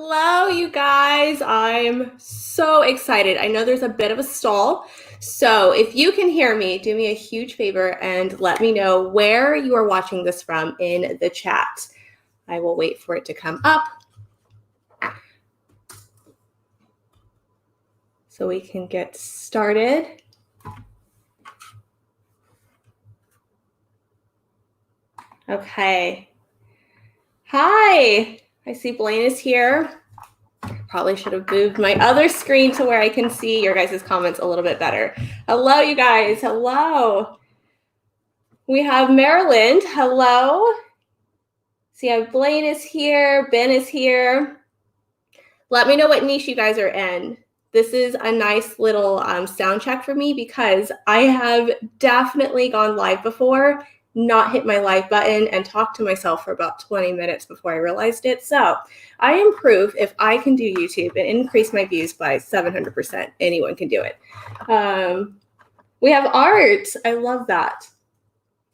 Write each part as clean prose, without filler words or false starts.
Hello, you guys. I'm so excited. I know there's a bit of a stall. So if you can hear me, do me a huge favor and let me know where you are watching this from in the chat. I will wait for it to come up so we can get started. Okay. Hi. I see Blaine is here. Probably should have moved my other screen to where I can see your guys' comments a little bit better. Hello, you guys. Hello. We have Maryland. Hello. See, Blaine is here. Ben is here. Let me know what niche you guys are in. This is a nice little sound check for me because I have definitely gone live before, not hit my live button, and talked to myself for about 20 minutes before I realized it. So I am proof if I can do YouTube and increase my views by 700%, anyone can do it. We have art. I love that.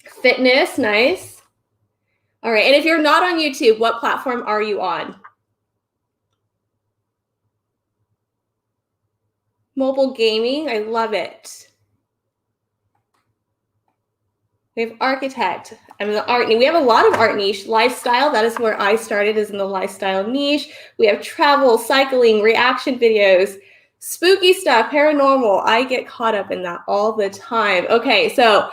Fitness, nice. All right, and if you're not on YouTube, what platform are you on? Mobile gaming, I love it. We have architect. I'm in the art niche. We have a lot of art niche. Lifestyle, that is where I started, is in the lifestyle niche. We have travel, cycling, reaction videos, spooky stuff, paranormal. I get caught up in that all the time. Okay, so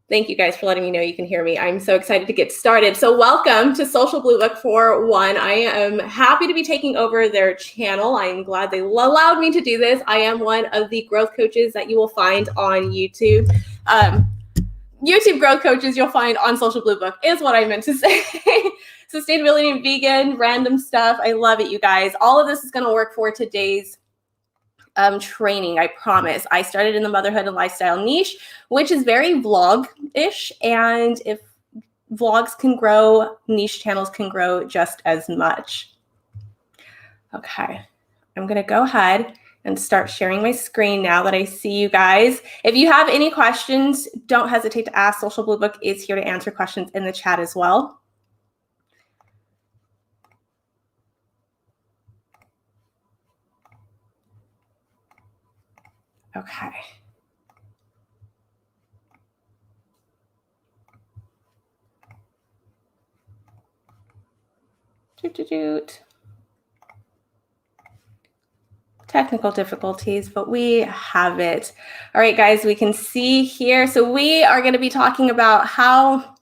thank you guys for letting me know you can hear me. I'm so excited to get started. So welcome to Social Blue Book for One. I am happy to be taking over their channel. I'm glad they allowed me to do this. I am one of the growth coaches that you will find on YouTube. YouTube growth coaches you'll find on Social Blue Book is what I meant to say. Sustainability and vegan, random stuff. I love it, you guys. All of this is going to work for today's training, I promise. I started in the motherhood and lifestyle niche, which is very vlog-ish. And if vlogs can grow, niche channels can grow just as much. Okay, I'm going to go ahead and start sharing my screen now that I see you guys. If you have any questions, don't hesitate to ask. Social Blue Book is here to answer questions in the chat as well. Okay. Technical difficulties, but we have it. All right, guys, we can see here. So we are going to be talking about how,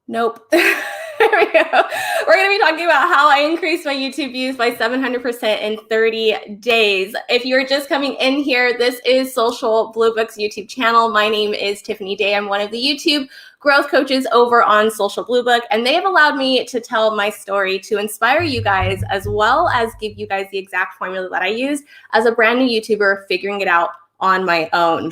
nope. There we go. We're going to be talking about how I increased my YouTube views by 700% in 30 days. If you're just coming in here, this is Social Blue Book's YouTube channel. My name is Tiffany Day. I'm one of the YouTube growth coaches over on Social Blue Book, and they have allowed me to tell my story to inspire you guys, as well as give you guys the exact formula that I use as a brand new YouTuber figuring it out on my own.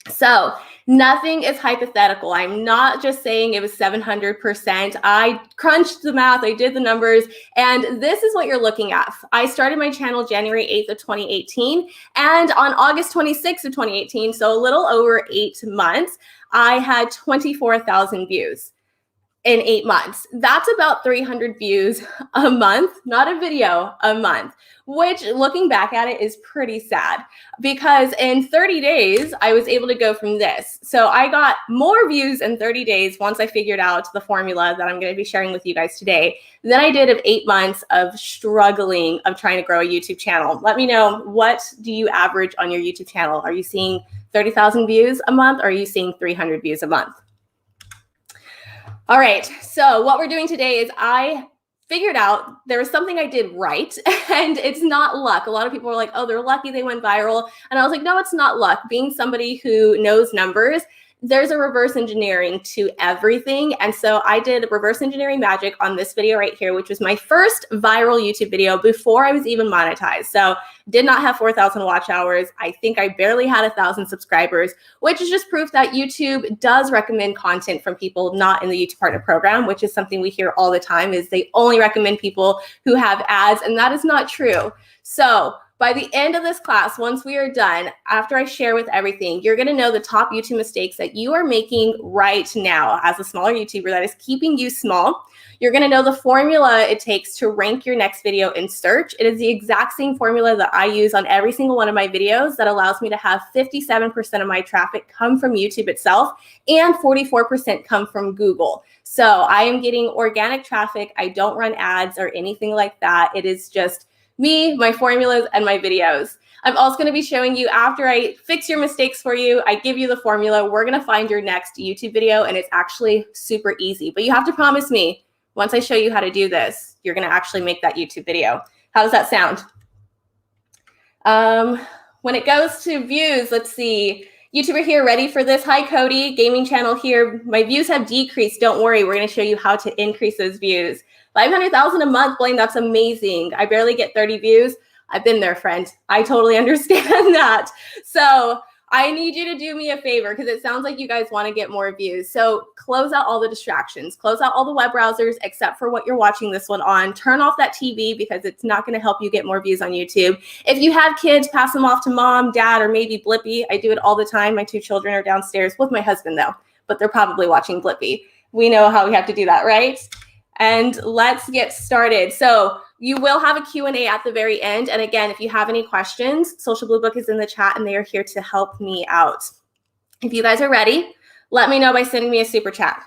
So nothing is hypothetical. I'm not just saying it was 700%. I crunched the math, I did the numbers, and this is what you're looking at. I started my channel January 8th of 2018, and on August 26th of 2018, so a little over 8 months, I had 24,000 views in 8 months. That's about 300 views a month, not a video, a month, which looking back at it is pretty sad because in 30 days, I was able to go from this. So I got more views in 30 days once I figured out the formula that I'm going to be sharing with you guys today than I did of 8 months of struggling of trying to grow a YouTube channel. Let me know, what do you average on your YouTube channel? Are you seeing 30,000 views a month or are you seeing 300 views a month? All right, so what we're doing today is I figured out there was something I did right, and it's not luck. A lot of people are like, oh, they're lucky they went viral. And I was like, no, it's not luck. Being somebody who knows numbers, there's a reverse engineering to everything. And so I did reverse engineering magic on this video right here, which was my first viral YouTube video before I was even monetized. So did not have 4,000 watch hours. I think I barely had 1,000 subscribers, which is just proof that YouTube does recommend content from people not in the YouTube Partner Program, which is something we hear all the time, is they only recommend people who have ads, and that is not true. So By the end of this class, once we are done, after I share with everything, you're going to know the top YouTube mistakes that you are making right now as a smaller YouTuber that is keeping you small. You're going to know the formula it takes to rank your next video in search. It is the exact same formula that I use on every single one of my videos that allows me to have 57% of my traffic come from YouTube itself and 44% come from Google. So I am getting organic traffic. I don't run ads or anything like that. It is just me, my formulas, and my videos. I'm also going to be showing you, after I fix your mistakes for you, I give you the formula, we're going to find your next YouTube video, and it's actually super easy. But you have to promise me, once I show you how to do this, you're going to actually make that YouTube video. How does that sound? When it goes to views, let's see. YouTuber here, ready for this? Hi, Cody. Gaming channel here. My views have decreased. Don't worry. We're going to show you how to increase those views. 500,000 a month, Blaine, that's amazing. I barely get 30 views. I've been there, friend. I totally understand that. So I need you to do me a favor because it sounds like you guys want to get more views. So close out all the distractions. Close out all the web browsers except for what you're watching this one on. Turn off that TV because it's not going to help you get more views on YouTube. If you have kids, pass them off to mom, dad, or maybe Blippi. I do it all the time. My 2 children are downstairs with my husband, though, but they're probably watching Blippi. We know how we have to do that, right? And let's get started. So you will have a Q&A at the very end. And again, if you have any questions, Social Blue Book is in the chat and they are here to help me out. If you guys are ready, let me know by sending me a super chat.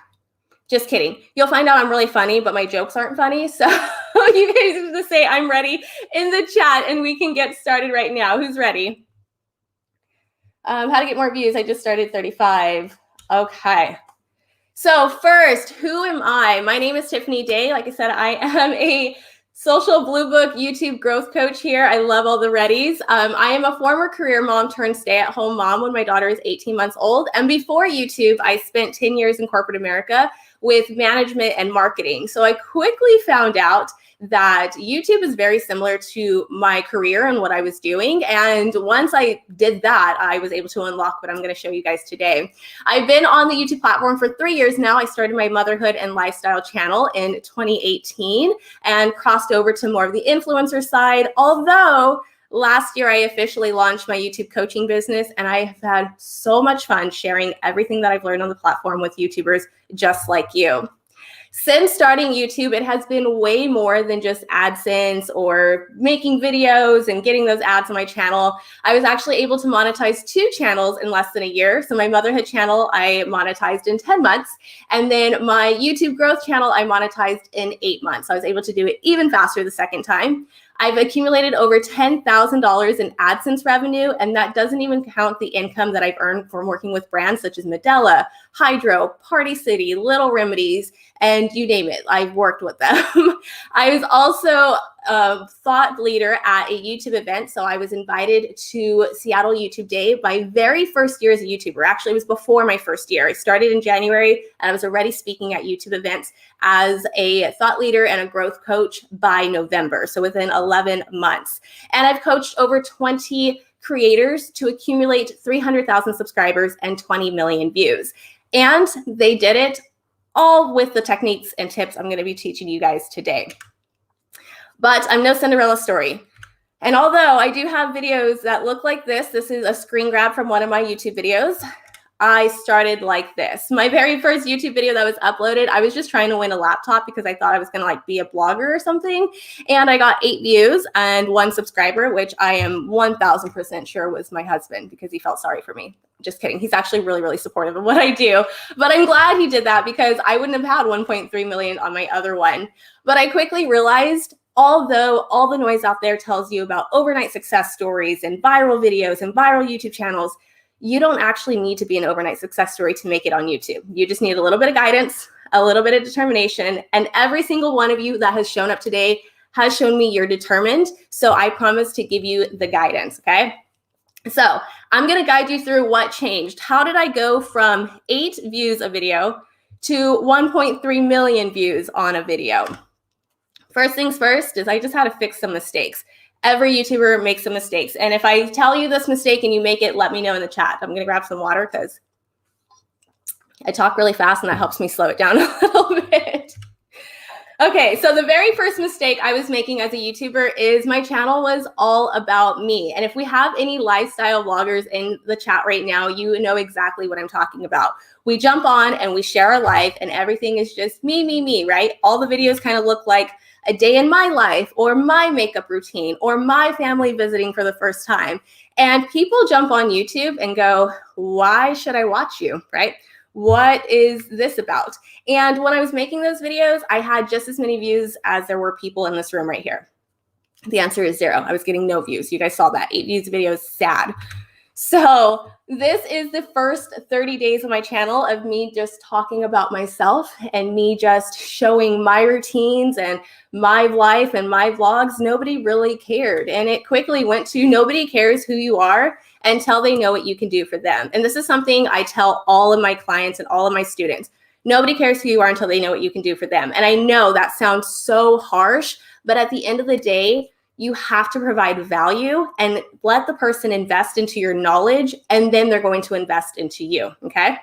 Just kidding. You'll find out I'm really funny, but my jokes aren't funny. So you guys have to say I'm ready in the chat and we can get started right now. Who's ready? How to get more views. I just started 35. Okay. So first, who am I? My name is Tiffany Day. Like I said, I am a Social Blue Book YouTube growth coach here. I love all the readies. I am a former career mom turned stay-at-home mom when my daughter is 18 months old. And before YouTube, I spent 10 years in corporate America with management and marketing. So I quickly found out that YouTube is very similar to my career and what I was doing. And once I did that, I was able to unlock what I'm going to show you guys today. I've been on the YouTube platform for 3 years now. I started my motherhood and lifestyle channel in 2018 and crossed over to more of the influencer side. Although last year I officially launched my YouTube coaching business, and I have had so much fun sharing everything that I've learned on the platform with YouTubers just like you. Since starting YouTube, it has been way more than just AdSense or making videos and getting those ads on my channel. I was actually able to monetize 2 channels in less than a year. So my motherhood channel, I monetized in 10 months. And then my YouTube growth channel, I monetized in 8 months. So I was able to do it even faster the second time. I've accumulated over $10,000 in AdSense revenue, and that doesn't even count the income that I've earned from working with brands such as Medela, Hydro, Party City, Little Remedies, and you name it. I've worked with them. I was also a thought leader at a YouTube event. So I was invited to Seattle YouTube Day my very first year as a YouTuber. Actually, it was before my first year. I started in January and I was already speaking at YouTube events as a thought leader and a growth coach by November. So within 11 months. And I've coached over 20 creators to accumulate 300,000 subscribers and 20 million views. And they did it all with the techniques and tips I'm going to be teaching you guys today. But I'm no Cinderella story. And although I do have videos that look like this is a screen grab from one of my YouTube videos. I started like this. My very first YouTube video that was uploaded, I was just trying to win a laptop because I thought I was going to be a blogger or something. And I got 8 views and 1 subscriber, which I am 1000% sure was my husband because he felt sorry for me. Just kidding. He's actually really, really supportive of what I do. But I'm glad he did that because I wouldn't have had 1.3 million on my other one. But I quickly realized, although all the noise out there tells you about overnight success stories and viral videos and viral YouTube channels, you don't actually need to be an overnight success story to make it on YouTube. You just need a little bit of guidance, a little bit of determination, and every single one of you that has shown up today has shown me you're determined. So I promise to give you the guidance, okay? So I'm going to guide you through what changed. How did I go from 8 views a video to 1.3 million views on a video? First things first is I just had to fix some mistakes. Every YouTuber makes some mistakes. And if I tell you this mistake and you make it, let me know in the chat. I'm going to grab some water because I talk really fast and that helps me slow it down a little bit. Okay, so the very first mistake I was making as a YouTuber is my channel was all about me. And if we have any lifestyle vloggers in the chat right now, you know exactly what I'm talking about. We jump on and we share our life and everything is just me, right? All the videos kind of look like a day in my life or my makeup routine or my family visiting for the first time. And people jump on YouTube and go, why should I watch you, right? What is this about? And when I was making those videos, I had just as many views as there were people in this room right here. The answer is 0. I was getting no views. You guys saw that. 8 views video is sad. So this is the first 30 days of my channel of me just talking about myself and me just showing my routines and my life and my vlogs. Nobody really cared. And it quickly went to nobody cares who you are until they know what you can do for them. And this is something I tell all of my clients and all of my students. Nobody cares who you are until they know what you can do for them. And I know that sounds so harsh, but at the end of the day, you have to provide value and let the person invest into your knowledge, and then they're going to invest into you, okay?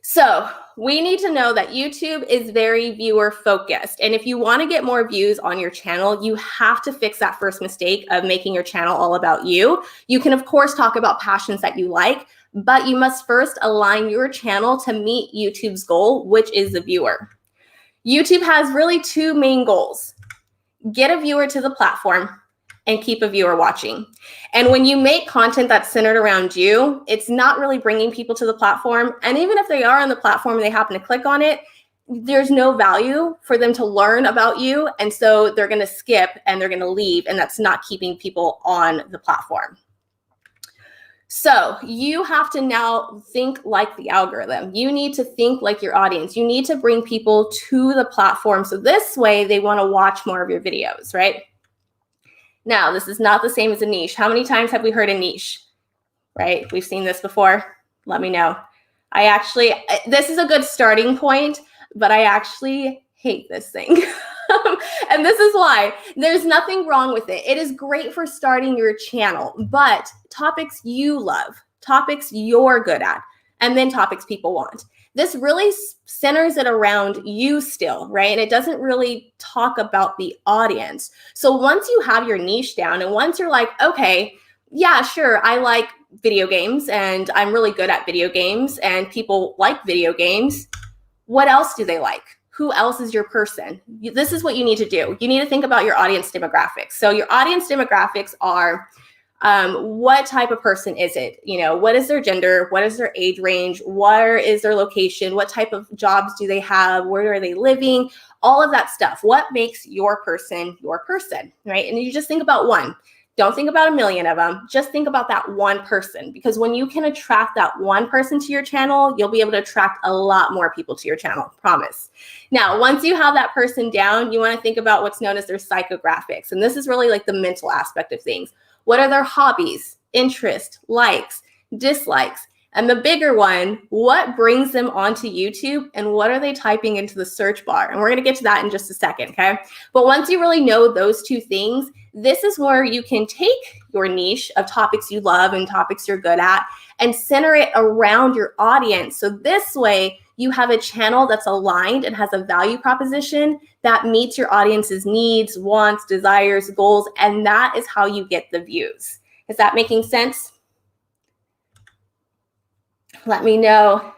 So we need to know that YouTube is very viewer focused. And if you want to get more views on your channel, you have to fix that first mistake of making your channel all about you. You can, of course, talk about passions that you like, but you must first align your channel to meet YouTube's goal, which is the viewer. YouTube has really 2 main goals. Get a viewer to the platform and keep a viewer watching. And when you make content that's centered around you, it's not really bringing people to the platform. And even if they are on the platform and they happen to click on it, there's no value for them to learn about you. And so they're going to skip and they're going to leave. And that's not keeping people on the platform. So you have to now think like the algorithm. You need to think like your audience. You need to bring people to the platform. So this way they want to watch more of your videos, right? Now, this is not the same as a niche. How many times have we heard a niche, right? We've seen this before. Let me know. This is a good starting point, but I actually hate this thing. And this is why. There's nothing wrong with it. It is great for starting your channel, but topics you love, topics you're good at, and then topics people want. This really centers it around you still, right? And it doesn't really talk about the audience. So once you have your niche down and once you're like, okay, yeah, sure, I like video games and I'm really good at video games and people like video games. What else do they like? Who else is your person? This is what you need to do. You need to think about your audience demographics. So your audience demographics are what type of person is it? You know, what is their gender? What is their age range? Where is their location? What type of jobs do they have? Where are they living? All of that stuff. What makes your person, right? And you just think about one. Don't think about a million of them. Just think about that one person, because when you can attract that one person to your channel, you'll be able to attract a lot more people to your channel, promise. Now, once you have that person down, you want to think about what's known as their psychographics. And this is really like the mental aspect of things. What are their hobbies, interests, likes, dislikes? And the bigger one, what brings them onto YouTube and what are they typing into the search bar? And we're going to get to that in just a second, okay? But once you really know those 2 things, this is where you can take your niche of topics you love and topics you're good at and center it around your audience. So this way you have a channel that's aligned and has a value proposition that meets your audience's needs, wants, desires, goals, and that is how you get the views. Is that making sense? Let me know.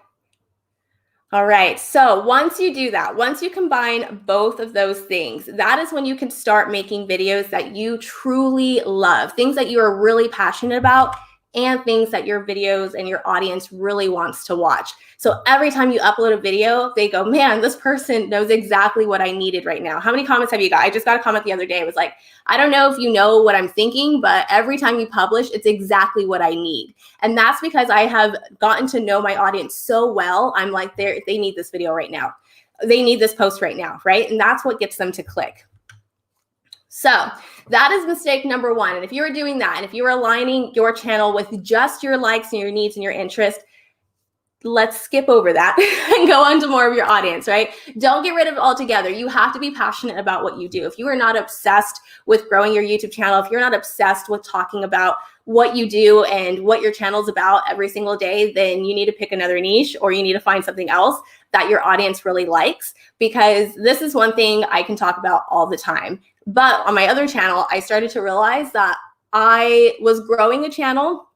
All right, so once you do that, once you combine both of those things, that is when you can start making videos that you truly love, things that you are really passionate about, and things that your videos and your audience really wants to watch. So every time you upload a video, they go, man, this person knows exactly what I needed right now. How many comments have you got? I just got a comment the other day. It was like, I don't know if you know what I'm thinking, but every time you publish, it's exactly what I need. And that's because I have gotten to know my audience so well. I'm like, they need this video right now. They need this post right now, right? And that's what gets them to click. So that is mistake number 1. And if you are doing that, and if you are aligning your channel with just your likes and your needs and your interest, let's skip over that and go on to more of your audience, right? Don't get rid of it altogether. You have to be passionate about what you do. If you are not obsessed with growing your YouTube channel, if you're not obsessed with talking about what you do and what your channel is about every single day, then you need to pick another niche or you need to find something else. that your audience really likes, because this is one thing I can talk about all the time. But on my other channel, I started to realize that I was growing a channel,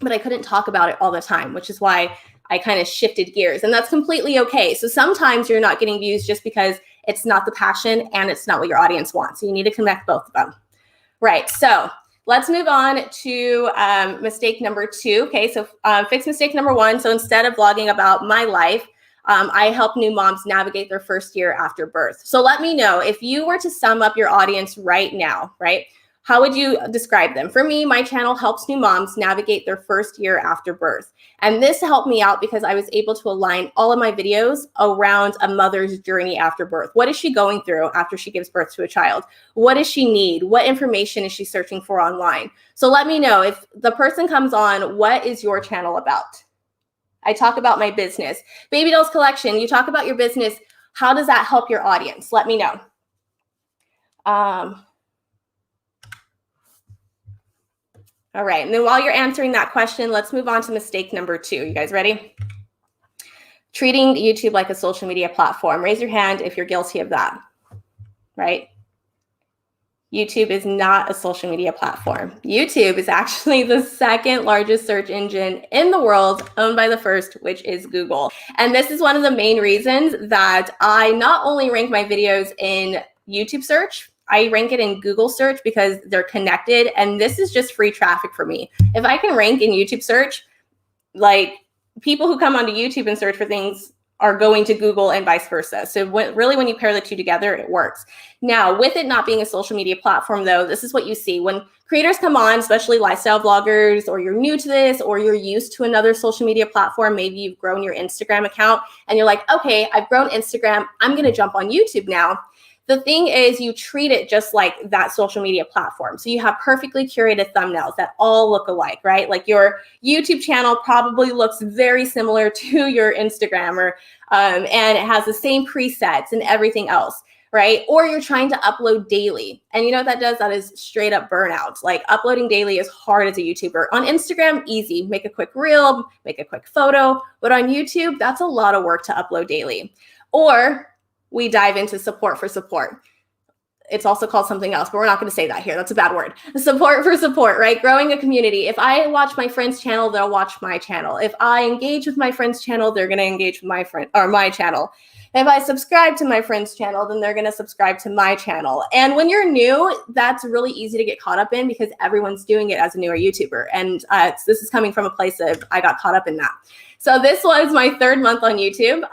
but I couldn't talk about it all the time, which is why I kind of shifted gears, and that's completely okay. So sometimes you're not getting views just because it's not the passion and it's not what your audience wants. So you need to connect both of them. Right, so let's move on to mistake number 2. Okay, so fix mistake number 1. So instead of vlogging about my life, I help new moms navigate their first year after birth. So let me know, if you were to sum up your audience right now, right? How would you describe them? For me, my channel helps new moms navigate their first year after birth. And this helped me out because I was able to align all of my videos around a mother's journey after birth. What is she going through after she gives birth to a child? What does she need? What information is she searching for online? So let me know, if the person comes on, what is your channel about? I talk about my business. Baby Dolls Collection, you talk about your business. How does that help your audience? Let me know. All right, and then while you're answering that question, let's move on to mistake number 2. You guys ready? Treating YouTube like a social media platform. Raise your hand if you're guilty of that, right? YouTube is not a social media platform. YouTube is actually the second largest search engine in the world, owned by the first, which is Google. And this is one of the main reasons that I not only rank my videos in YouTube search, I rank it in Google search, because they're connected, and this is just free traffic for me. If I can rank in YouTube search, like, people who come onto YouTube and search for things are going to Google and vice versa. So when you pair the two together, it works. Now, with it not being a social media platform though, this is what you see. When creators come on, especially lifestyle bloggers, or you're new to this, or you're used to another social media platform, maybe you've grown your Instagram account and you're like, okay, I've grown Instagram, I'm gonna jump on YouTube now. The thing is, you treat it just like that social media platform. So you have perfectly curated thumbnails that all look alike, right? Like your YouTube channel probably looks very similar to your Instagram, and it has the same presets and everything else, right? Or you're trying to upload daily. And you know what that does? That is straight up burnout. Like, uploading daily is hard as a YouTuber. On Instagram, easy. Make a quick reel, make a quick photo. But on YouTube, that's a lot of work to upload daily. Or we dive into support for support. It's also called something else, but we're not going to say that here. That's a bad word. Support for support, right? Growing a community. If I watch my friend's channel, they'll watch my channel. If I engage with my friend's channel, they're going to engage with my channel. If I subscribe to my friend's channel, then they're going to subscribe to my channel. And when you're new, that's really easy to get caught up in, because everyone's doing it as a newer YouTuber. And this is coming from a place of, I got caught up in that. So this was my 3rd month on YouTube.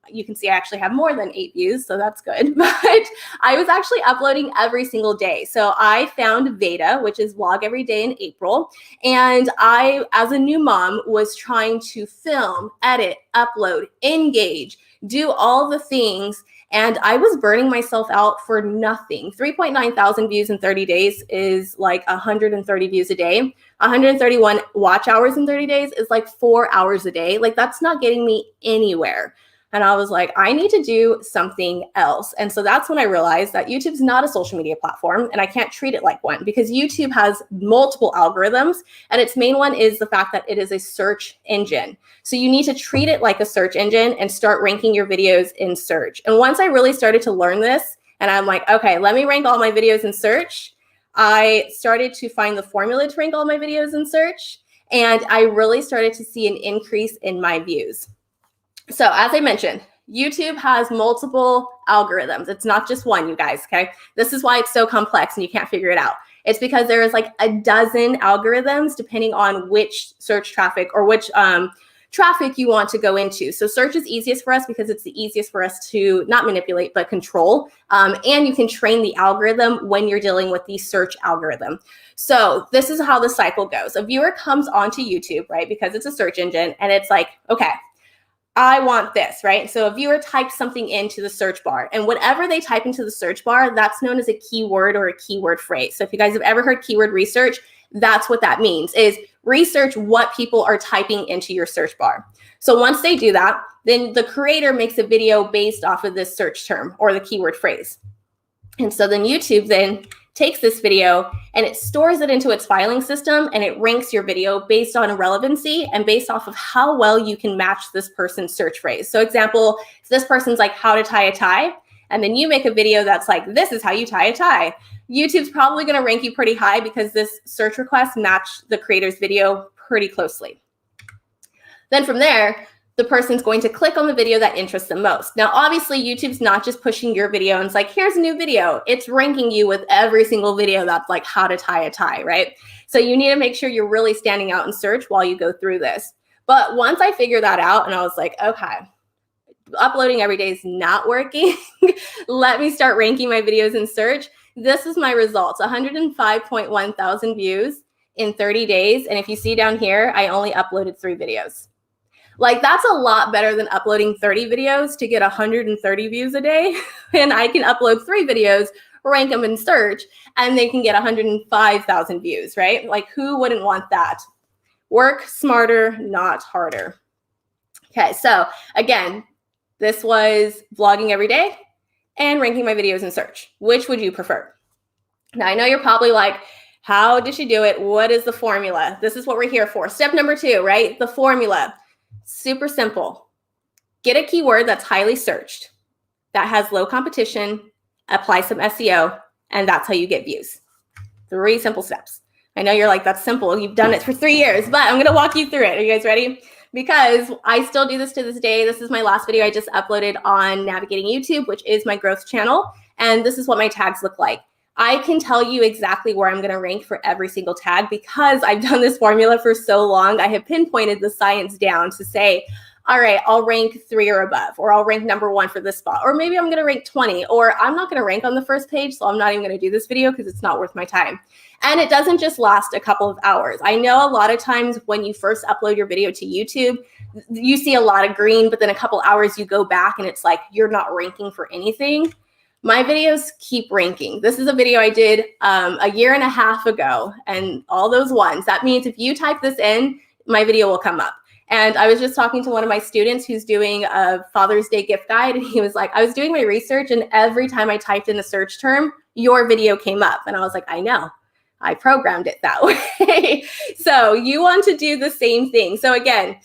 You can see I actually have more than 8 views, so that's good. But I was actually uploading every single day. So I found Veda, which is vlog every day in April. And I, as a new mom, was trying to film, edit, upload, engage, do all the things. And I was burning myself out for nothing. 3.9 thousand views in 30 days is like 130 views a day. 131 watch hours in 30 days is like 4 hours a day. Like, that's not getting me anywhere. And I was like, I need to do something else. And so that's when I realized that YouTube's not a social media platform, and I can't treat it like one, because YouTube has multiple algorithms, and its main one is the fact that it is a search engine. So you need to treat it like a search engine and start ranking your videos in search. And once I really started to learn this, and I'm like, okay, let me rank all my videos in search, I started to find the formula to rank all my videos in search, and I really started to see an increase in my views. So as I mentioned, YouTube has multiple algorithms. It's not just one, you guys, okay? This is why it's so complex and you can't figure it out. It's because there is like a dozen algorithms depending on which search traffic or which traffic you want to go into. So search is easiest for us because it's the easiest for us to not manipulate, but control. And you can train the algorithm when you're dealing with the search algorithm. So this is how the cycle goes. A viewer comes onto YouTube, right? Because it's a search engine, and it's like, okay, I want this, right? So a viewer types something into the search bar, and whatever they type into the search bar, that's known as a keyword or a keyword phrase. So if you guys have ever heard keyword research, that's what that means, is research what people are typing into your search bar. So once they do that, then the creator makes a video based off of this search term or the keyword phrase. And so then YouTube then takes this video and it stores it into its filing system, and it ranks your video based on relevancy and based off of how well you can match this person's search phrase. So example, if this person's like how to tie a tie, and then you make a video that's like, this is how you tie a tie, YouTube's probably going to rank you pretty high because this search request matched the creator's video pretty closely. Then from there, the person's going to click on the video that interests them most. Now, obviously, YouTube's not just pushing your video and it's like, here's a new video. It's ranking you with every single video that's like how to tie a tie, right? So you need to make sure you're really standing out in search while you go through this. But once I figured that out and I was like, okay, uploading every day is not working. Let me start ranking my videos in search. This is my results, 105.1 thousand views in 30 days. And if you see down here, I only uploaded 3 videos. Like, that's a lot better than uploading 30 videos to get 130 views a day. And I can upload 3 videos, rank them in search, and they can get 105,000 views, right? Like, who wouldn't want that? Work smarter, not harder. Okay, so again, this was vlogging every day and ranking my videos in search. Which would you prefer? Now, I know you're probably like, how did she do it? What is the formula? This is what we're here for. Step number 2, right? The formula. Super simple. Get a keyword that's highly searched, that has low competition, apply some SEO, and that's how you get views. 3 simple steps. I know you're like, that's simple. You've done it for 3 years, but I'm going to walk you through it. Are you guys ready? Because I still do this to this day. This is my last video I just uploaded on Navigating YouTube, which is my growth channel. And this is what my tags look like. I can tell you exactly where I'm going to rank for every single tag because I've done this formula for so long. I have pinpointed the science down to say, all right, I'll rank 3 or above, or I'll rank number 1 for this spot, or maybe I'm going to rank 20, or I'm not going to rank on the first page, so I'm not even going to do this video because it's not worth my time. And it doesn't just last a couple of hours. I know a lot of times when you first upload your video to YouTube, you see a lot of green, but then a couple hours you go back and it's like you're not ranking for anything. My videos keep ranking. This is a video I did a year and a half ago, and all those ones. That means if you type this in, my video will come up. And I was just talking to one of my students who's doing a Father's Day gift guide, and he was like, I was doing my research, and every time I typed in a search term, your video came up. And I was like, I know. I programmed it that way. So you want to do the same thing. So again,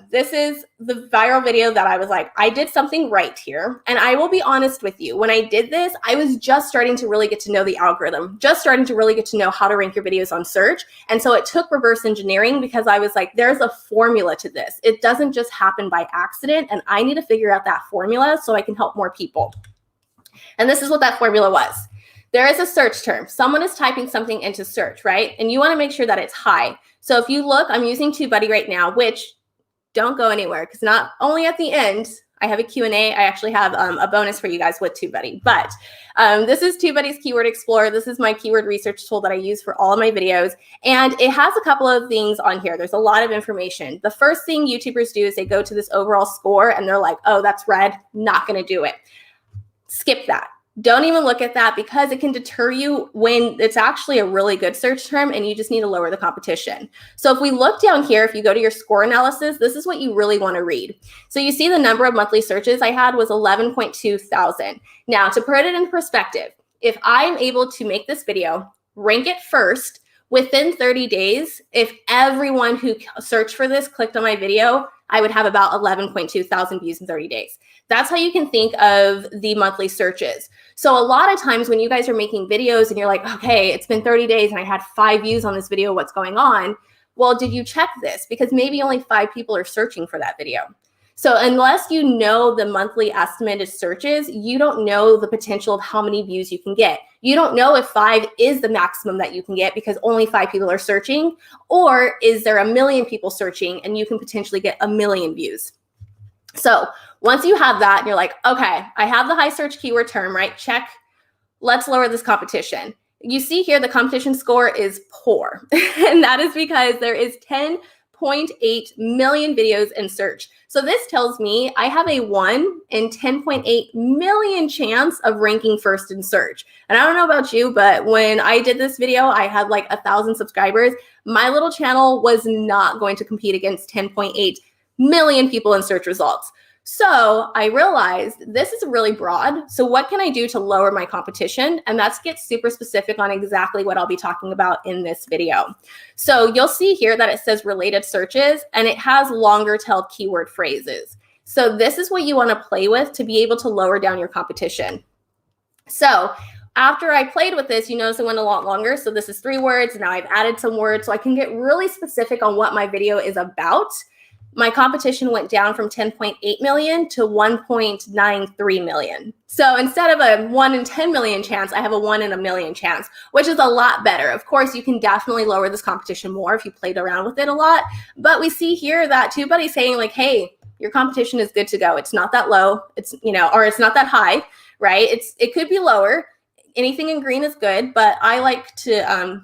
this is the viral video that I was like, I did something right here. And I will be honest with you, when I did this, I was just starting to really get to know the algorithm, just starting to really get to know how to rank your videos on search. And so it took reverse engineering because I was like, there's a formula to this. It doesn't just happen by accident. And I need to figure out that formula so I can help more people. And this is what that formula was. There is a search term. Someone is typing something into search, right? And you want to make sure that it's high. So if you look, I'm using TubeBuddy right now, which don't go anywhere because not only at the end, I have a Q&A. I actually have a bonus for you guys with TubeBuddy. But this is TubeBuddy's Keyword Explorer. This is my keyword research tool that I use for all of my videos. And it has a couple of things on here. There's a lot of information. The first thing YouTubers do is they go to this overall score and they're like, oh, that's red. Not going to do it. Skip that. Don't even look at that because it can deter you when it's actually a really good search term and you just need to lower the competition. So if we look down here, if you go to your score analysis, this is what you really want to read. So you see the number of monthly searches I had was 11.2 thousand. Now to put it in perspective, if I'm able to make this video, rank it first, within 30 days, if everyone who searched for this clicked on my video, I would have about 11.2 thousand views in 30 days. That's how you can think of the monthly searches. So a lot of times when you guys are making videos and you're like, okay, it's been 30 days and I had 5 views on this video, what's going on? Well, did you check this? Because maybe only 5 people are searching for that video. So unless you know the monthly estimated searches, you don't know the potential of how many views you can get. You don't know if 5 is the maximum that you can get because only 5 people are searching, or is there 1 million people searching and you can potentially get 1 million views. So once you have that and you're like, okay, I have the high search keyword term, right? Check. Let's lower this competition. You see here, the competition score is poor. And that is because there is 10.8 million videos in search. So this tells me I have a 1 in 10.8 million chance of ranking first in search. And I don't know about you, but when I did this video, I had like 1,000 subscribers. My little channel was not going to compete against 10.8 million people in search results. So I realized this is really broad. So what can I do to lower my competition? And that's get super specific on exactly what I'll be talking about in this video. So you'll see here that it says related searches, and it has longer tailed keyword phrases. So this is what you want to play with to be able to lower down your competition. So after I played with this, you notice it went a lot longer. So this is 3 words. Now I've added some words so I can get really specific on what my video is about. My competition went down from 10.8 million to 1.93 million. So instead of a 1 in 10 million chance, I have a 1 in a million chance, which is a lot better. Of course, you can definitely lower this competition more if you played around with it a lot. But we see here that TubeBuddy's saying like, hey, your competition is good to go. It's not that low. It's, or it's not that high, right? It could be lower. Anything in green is good, but I like to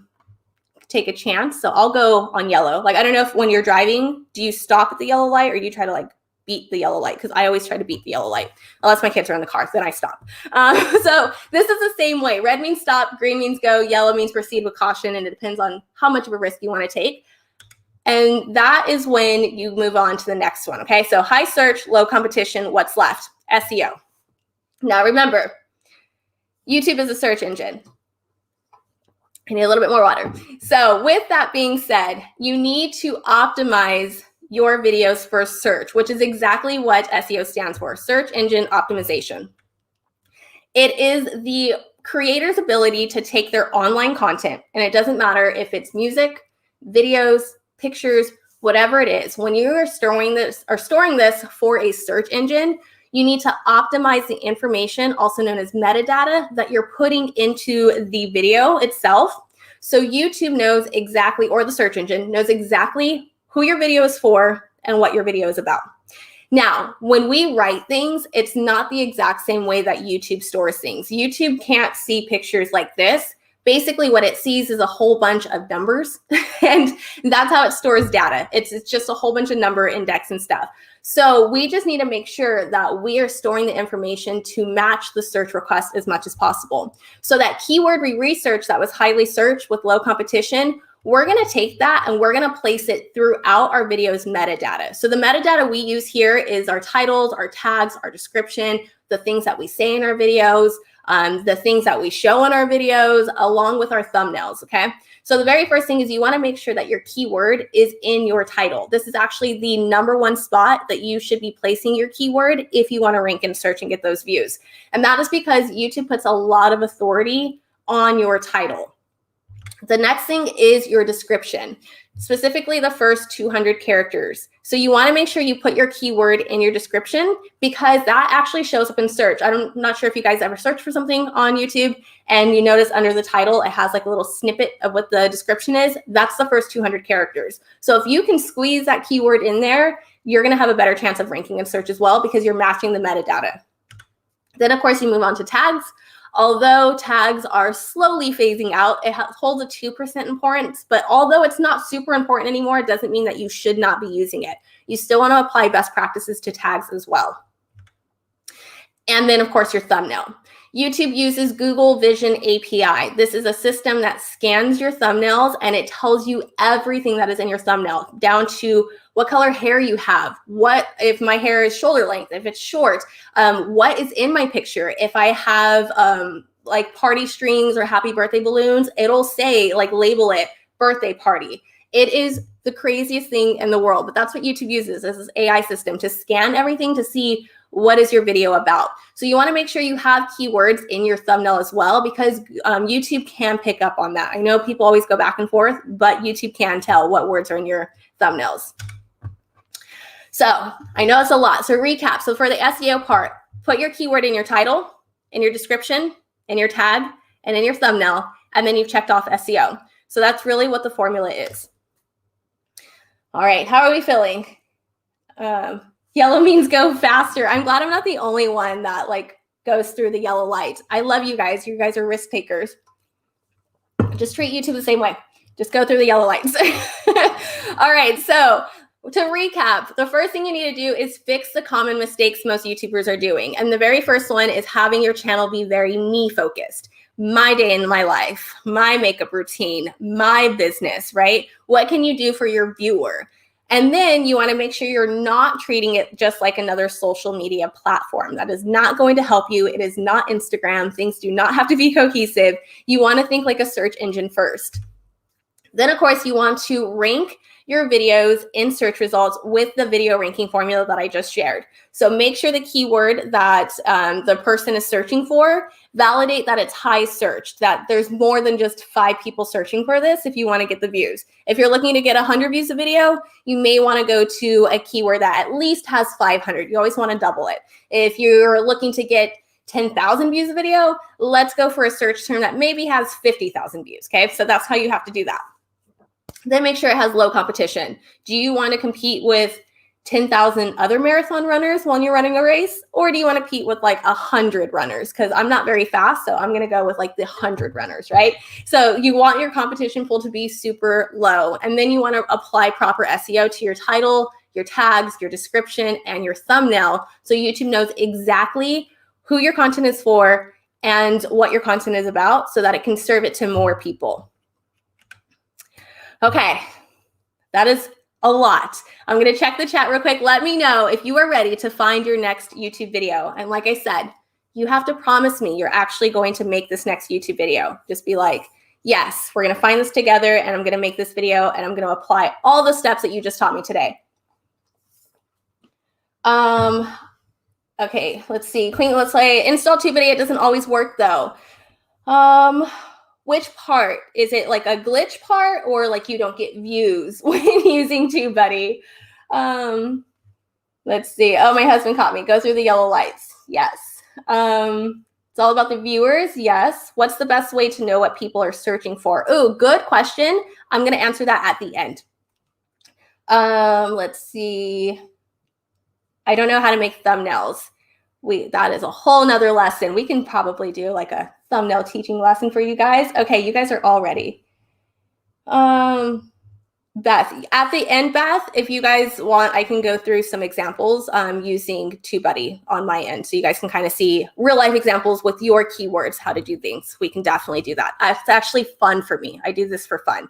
take a chance. So I'll go on yellow. Like, I don't know if when you're driving, do you stop at the yellow light or do you try to like beat the yellow light? Because I always try to beat the yellow light. Unless my kids are in the car, then I stop. So this is the same way. Red means stop, green means go, yellow means proceed with caution, and it depends on how much of a risk you want to take. And that is when you move on to the next one, okay? So high search, low competition, what's left? SEO. Now remember, YouTube is a search engine. I need a little bit more water. So with that being said, you need to optimize your videos for search, which is exactly what SEO stands for, search engine optimization. It is the creator's ability to take their online content, and it doesn't matter if it's music, videos, pictures, whatever it is. When you are storing this for a search engine, you need to optimize the information, also known as metadata, that you're putting into the video itself. So YouTube knows exactly, or the search engine knows exactly who your video is for and what your video is about. Now, when we write things, it's not the exact same way that YouTube stores things. YouTube can't see pictures like this. Basically, what it sees is a whole bunch of numbers, and that's how it stores data. It's just a whole bunch of number index and stuff. So we just need to make sure that we are storing the information to match the search request as much as possible. So that keyword we researched that was highly searched with low competition, we're going to take that and we're going to place it throughout our video's metadata. So the metadata we use here is our titles, our tags, our description, the things that we say in our videos, the things that we show in our videos, along with our thumbnails, okay? So the very first thing is you want to make sure that your keyword is in your title. This is actually the #1 spot that you should be placing your keyword if you want to rank in search and get those views. And that is because YouTube puts a lot of authority on your title. The next thing is your description, specifically the first 200 characters. So you want to make sure you put your keyword in your description because that actually shows up in search. I'm not sure if you guys ever search for something on YouTube and you notice under the title, it has like a little snippet of what the description is. That's the first 200 characters. So if you can squeeze that keyword in there, you're going to have a better chance of ranking in search as well because you're matching the metadata. Then of course you move on to tags. Although tags are slowly phasing out, it holds a 2% importance, but although it's not super important anymore, it doesn't mean that you should not be using it. You still want to apply best practices to tags as well. And then of course your thumbnail. YouTube uses Google Vision API. This is a system that scans your thumbnails and it tells you everything that is in your thumbnail, down to what color hair you have, what if my hair is shoulder length, if it's short, what is in my picture. If I have like party strings or happy birthday balloons, it'll say, like, label it birthday party. It is the craziest thing in the world, but that's what YouTube uses, is this AI system to scan everything to see what is your video about. So you want to make sure you have keywords in your thumbnail as well, because YouTube can pick up on that. I know people always go back and forth, but YouTube can tell what words are in your thumbnails. So I know it's a lot. So recap. So for the SEO part, put your keyword in your title, in your description, in your tag, and in your thumbnail, and then you've checked off SEO. So that's really what the formula is. All right, how are we feeling? Yellow means go faster. I'm glad I'm not the only one that like goes through the yellow light. I love you guys. You guys are risk takers. Just treat YouTube the same way. Just go through the yellow lights. All right, so to recap, the first thing you need to do is fix the common mistakes most YouTubers are doing. And the very first one is having your channel be very me focused. My day in my life, my makeup routine, my business, right? What can you do for your viewer? And then you want to make sure you're not treating it just like another social media platform. That is not going to help you. It is not Instagram. Things do not have to be cohesive. You want to think like a search engine first. Then, of course, you want to rank your videos in search results with the video ranking formula that I just shared. So make sure the keyword that the person is searching for, validate that it's high searched, that there's more than just 5 people searching for this if you want to get the views. If you're looking to get 100 views a video, you may want to go to a keyword that at least has 500. You always want to double it. If you're looking to get 10,000 views a video, let's go for a search term that maybe has 50,000 views, okay? So that's how you have to do that. Then make sure it has low competition. Do you want to compete with 10,000 other marathon runners when you're running a race? Or do you want to compete with like 100 runners? Because I'm not very fast, so I'm going to go with like the 100 runners, right? So you want your competition pool to be super low. And then you want to apply proper SEO to your title, your tags, your description, and your thumbnail. So YouTube knows exactly who your content is for and what your content is about so that it can serve it to more people. Okay, that is a lot. I'm going to check the chat real quick. Let me know if you are ready to find your next YouTube video. And like I said, you have to promise me you're actually going to make this next YouTube video. Just be like, yes, we're going to find this together and I'm going to make this video and I'm going to apply all the steps that you just taught me today. Okay, let's see. Queen, let's say install TubeBuddy. It doesn't always work though. Which part? Is it like a glitch part or like you don't get views when using TubeBuddy? Let's see. Oh, my husband caught me. Go through the yellow lights. Yes. It's all about the viewers. Yes. What's the best way to know what people are searching for? Oh, good question. I'm going to answer that at the end. Let's see. I don't know how to make thumbnails. That is a whole nother lesson. We can probably do like a thumbnail teaching lesson for you guys. Okay, you guys are all ready. Beth, at the end, Beth, if you guys want, I can go through some examples using TubeBuddy on my end. So you guys can kind of see real life examples with your keywords, how to do things. We can definitely do that. It's actually fun for me. I do this for fun.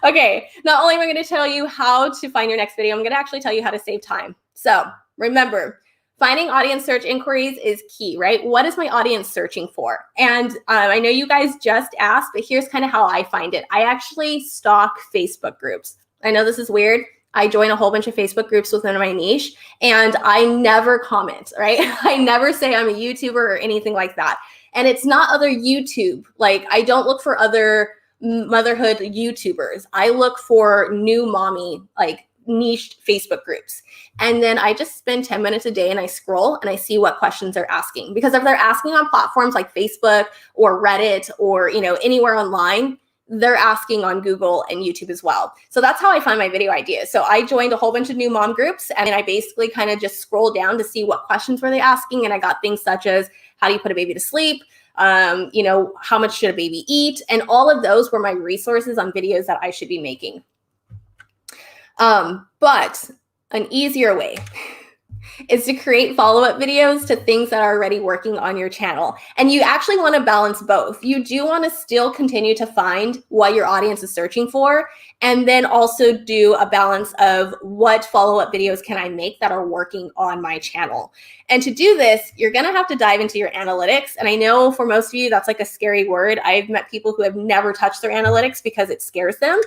Okay, not only am I going to tell you how to find your next video, I'm going to actually tell you how to save time. So remember, finding audience search inquiries is key, right? What is my audience searching for? And I know you guys just asked, but here's kind of how I find it. I actually stalk Facebook groups. I know this is weird. I join a whole bunch of Facebook groups within my niche and I never comment, right? I never say I'm a YouTuber or anything like that. And it's not other YouTube. Like I don't look for other motherhood YouTubers. I look for new mommy, like niched Facebook groups. And then I just spend 10 minutes a day and I scroll and I see what questions they're asking. Because if they're asking on platforms like Facebook or Reddit or, you know, anywhere online, they're asking on Google and YouTube as well. So that's how I find my video ideas. So I joined a whole bunch of new mom groups and I basically kind of just scrolled down to see what questions were they asking. And I got things such as how do you put a baby to sleep? You know, how much should a baby eat? And all of those were my resources on videos that I should be making. But an easier way is to create follow-up videos to things that are already working on your channel. And you actually want to balance both. You do want to still continue to find what your audience is searching for, and then also do a balance of what follow-up videos can I make that are working on my channel. And to do this, you're going to have to dive into your analytics. And I know for most of you, that's like a scary word. I've met people who have never touched their analytics because it scares them.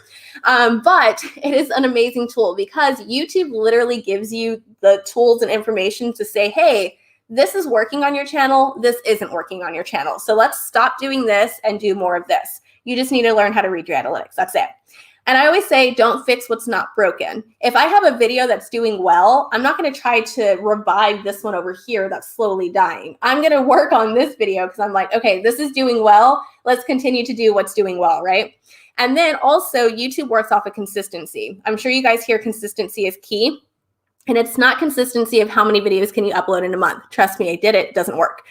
But it is an amazing tool because YouTube literally gives you the tools and information to say, hey, this is working on your channel. This isn't working on your channel. So let's stop doing this and do more of this. You just need to learn how to read your analytics. That's it. And I always say, don't fix what's not broken. If I have a video that's doing well, I'm not going to try to revive this one over here that's slowly dying. I'm going to work on this video because I'm like, okay, this is doing well. Let's continue to do what's doing well, right? And then also YouTube works off of consistency. I'm sure you guys hear consistency is key. And it's not consistency of how many videos can you upload in a month. Trust me, I did it. It doesn't work.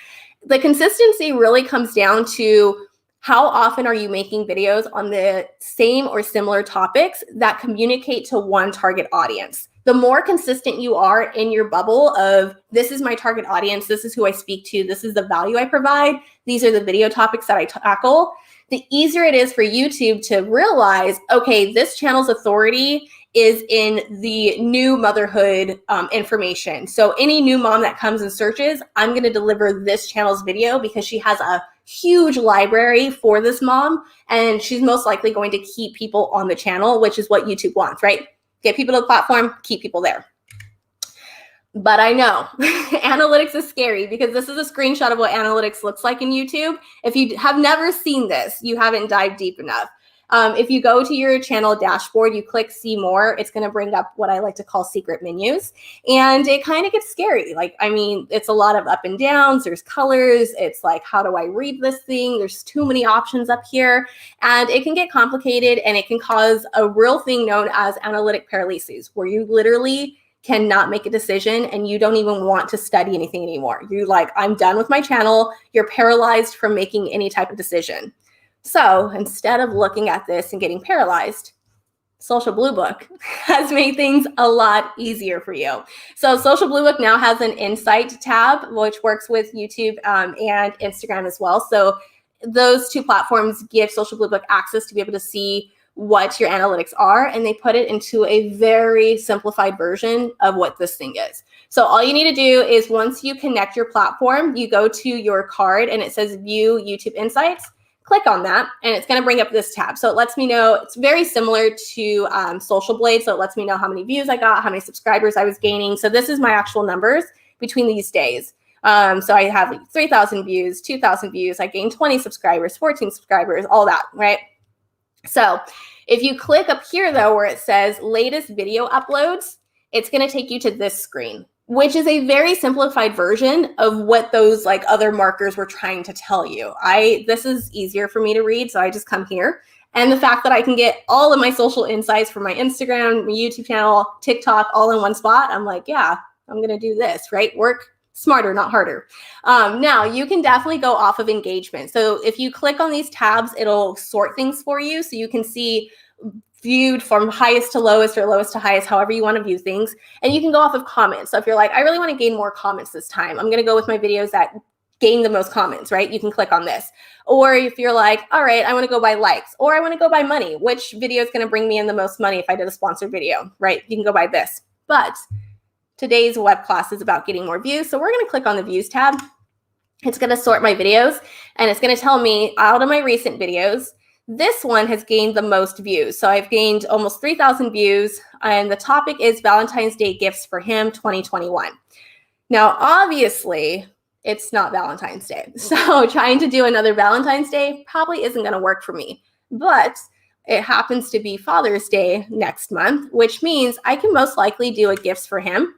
The consistency really comes down to how often are you making videos on the same or similar topics that communicate to one target audience. The more consistent you are in your bubble of this is my target audience, this is who I speak to, this is the value I provide, these are the video topics that I tackle, the easier it is for YouTube to realize, okay, this channel's authority is in the new motherhood information. So any new mom that comes and searches, I'm going to deliver this channel's video because she has a huge library for this mom, and she's most likely going to keep people on the channel, which is what YouTube wants, right? Get people to the platform, keep people there. But I know analytics is scary because this is a screenshot of what analytics looks like in YouTube. If you have never seen this, you haven't dived deep enough. If you go to your channel dashboard, you click see more, it's going to bring up what I like to call secret menus. And it kind of gets scary. Like, I mean, it's a lot of up and downs. There's colors. It's like, how do I read this thing? There's too many options up here. And it can get complicated, and it can cause a real thing known as analytic paralysis, where you literally cannot make a decision and you don't even want to study anything anymore. You're like, I'm done with my channel. You're paralyzed from making any type of decision. So instead of looking at this and getting paralyzed, Social Blue Book has made things a lot easier for you. So Social Blue Book now has an insight tab, which works with YouTube and Instagram as well. So those two platforms give Social Blue Book access to be able to see what your analytics are, and they put it into a very simplified version of what this thing is. So all you need to do is once you connect your platform, you go to your card and it says View YouTube Insights. Click on that, and it's going to bring up this tab. So it lets me know, it's very similar to Social Blade. So it lets me know how many views I got, how many subscribers I was gaining. So this is my actual numbers between these days. So I have like 3,000 views, 2,000 views. I gained 20 subscribers, 14 subscribers, all that, right? So if you click up here though, where it says latest video uploads, it's going to take you to this screen, which is a very simplified version of what those like other markers were trying to tell you. This is easier for me to read, so I just come here. And the fact that I can get all of my social insights from my Instagram, my YouTube channel, TikTok, all in one spot, I'm like, yeah, I'm going to do this, right? Work smarter, not harder. Now, you can definitely go off of engagement. So if you click on these tabs, it'll sort things for you. So you can see viewed from highest to lowest or lowest to highest, however you want to view things. And you can go off of comments. So if you're like, I really want to gain more comments this time, I'm going to go with my videos that gain the most comments, right? You can click on this. Or if you're like, all right, I want to go by likes, or I want to go by money, which video is going to bring me in the most money if I did a sponsored video, right? You can go by this. But today's web class is about getting more views. So we're going to click on the views tab. It's going to sort my videos, and it's going to tell me out of my recent videos, this one has gained the most views. So I've gained almost 3,000 views, and the topic is Valentine's Day Gifts for Him 2021. Now, obviously, it's not Valentine's Day. So trying to do another Valentine's Day probably isn't going to work for me. But it happens to be Father's Day next month, which means I can most likely do a gifts for him.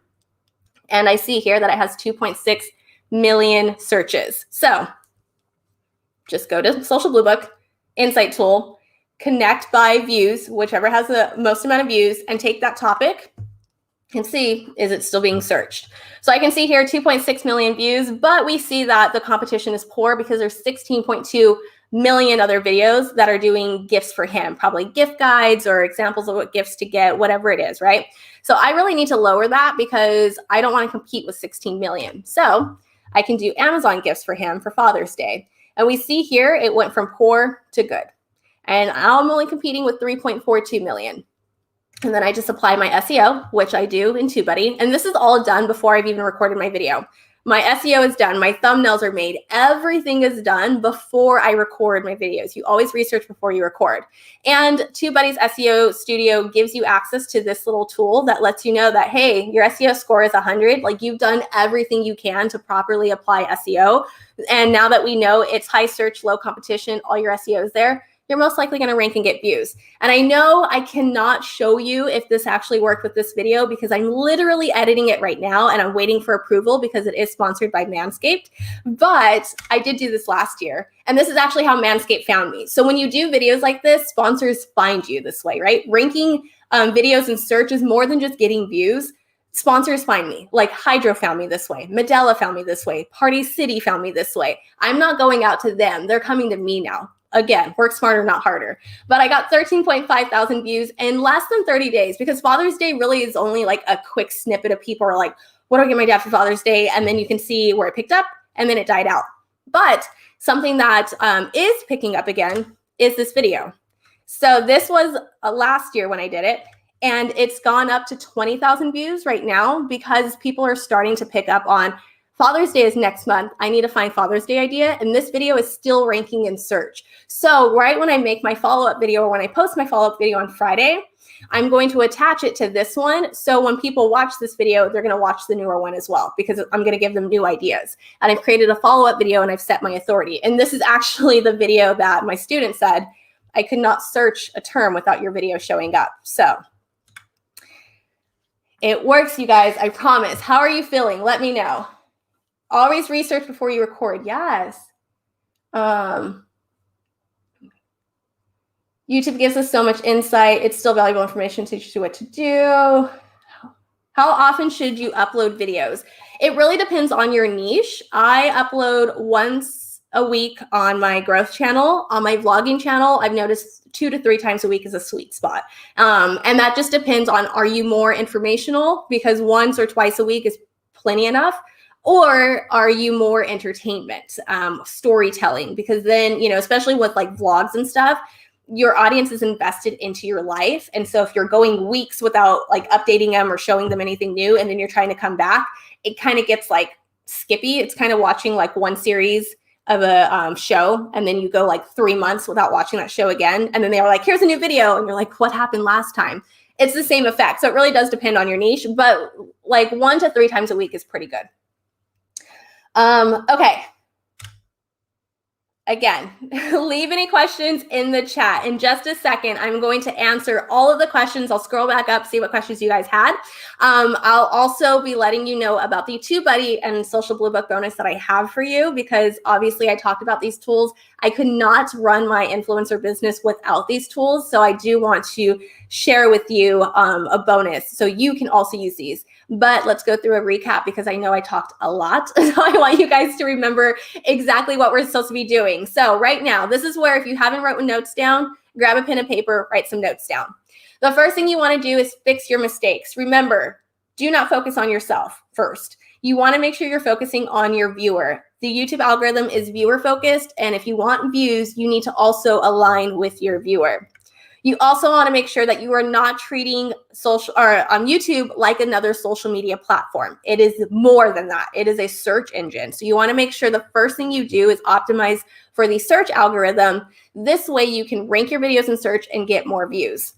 And I see here that it has 2.6 million searches. So just go to Social Blue Book, Insight Tool, connect by views, whichever has the most amount of views, and take that topic and see, is it still being searched? So I can see here 2.6 million views, but we see that the competition is poor because there's 16.2 million other videos that are doing gifts for him, probably gift guides or examples of what gifts to get, whatever it is, right? So I really need to lower that because I don't want to compete with 16 million. So I can do Amazon gifts for him for Father's Day. And we see here it went from poor to good. And I'm only competing with 3.42 million. And then I just apply my SEO, which I do in TubeBuddy. And this is all done before I've even recorded my video. My SEO is done. My thumbnails are made. Everything is done before I record my videos. You always research before you record. And TubeBuddy's SEO Studio gives you access to this little tool that lets you know that, hey, your SEO score is 100. Like, you've done everything you can to properly apply SEO. And now that we know it's high search, low competition, all your SEO is there, you're most likely going to rank and get views. And I know I cannot show you if this actually worked with this video because I'm literally editing it right now and I'm waiting for approval because it is sponsored by Manscaped. But I did do this last year. And this is actually how Manscaped found me. So when you do videos like this, sponsors find you this way, right? Ranking videos in search is more than just getting views. Sponsors find me. Like Hydro found me this way. Medela found me this way. Party City found me this way. I'm not going out to them. They're coming to me now. Again, work smarter, not harder. But I got 13.5 thousand views in less than 30 days because Father's Day really is only like a quick snippet of people are like, what do I get my dad for Father's Day? And then you can see where it picked up and then it died out. But something that is picking up again is this video. So this was last year when I did it. And it's gone up to 20,000 views right now because people are starting to pick up on Father's Day is next month. I need to find Father's Day idea. And this video is still ranking in search. So right when I make my follow-up video or when I post my follow-up video on Friday, I'm going to attach it to this one. So when people watch this video, they're going to watch the newer one as well because I'm going to give them new ideas. And I've created a follow-up video and I've set my authority. And this is actually the video that my student said, I could not search a term without your video showing up. So it works, you guys. I promise. How are you feeling? Let me know. Always research before you record. Yes. YouTube gives us so much insight. It's still valuable information to teach you what to do. How often should you upload videos? It really depends on your niche. I upload once a week on my growth channel. On my vlogging channel, I've noticed 2 to 3 times a week is a sweet spot. And that just depends on, are you more informational? Because once or twice a week is plenty enough. Or are you more entertainment, storytelling? Because then, you know, especially with like vlogs and stuff, your audience is invested into your life. And so if you're going weeks without like updating them or showing them anything new, and then you're trying to come back, it kind of gets like skippy. It's kind of watching like one series of a show, and then you go like 3 months without watching that show again. And then they are like, here's a new video. And you're like, what happened last time? It's the same effect. So it really does depend on your niche, but like 1 to 3 times a week is pretty good. Okay. Again, leave any questions in the chat. In just a second, I'm going to answer all of the questions. I'll scroll back up, see what questions you guys had. I'll also be letting you know about the TubeBuddy and Social Blue Book bonus that I have for you, because obviously I talked about these tools. I could not run my influencer business without these tools. So I do want to share with you a bonus so you can also use these. But let's go through a recap because I know I talked a lot. So I want you guys to remember exactly what we're supposed to be doing. So right now, this is where if you haven't written notes down, grab a pen and paper, write some notes down. The first thing you want to do is fix your mistakes. Remember, do not focus on yourself first. You want to make sure you're focusing on your viewer. The YouTube algorithm is viewer focused. And if you want views, you need to also align with your viewer. You also want to make sure that you are not treating social or YouTube like another social media platform. It is more than that. It is a search engine. So you want to make sure the first thing you do is optimize for the search algorithm. This way you can rank your videos in search and get more views,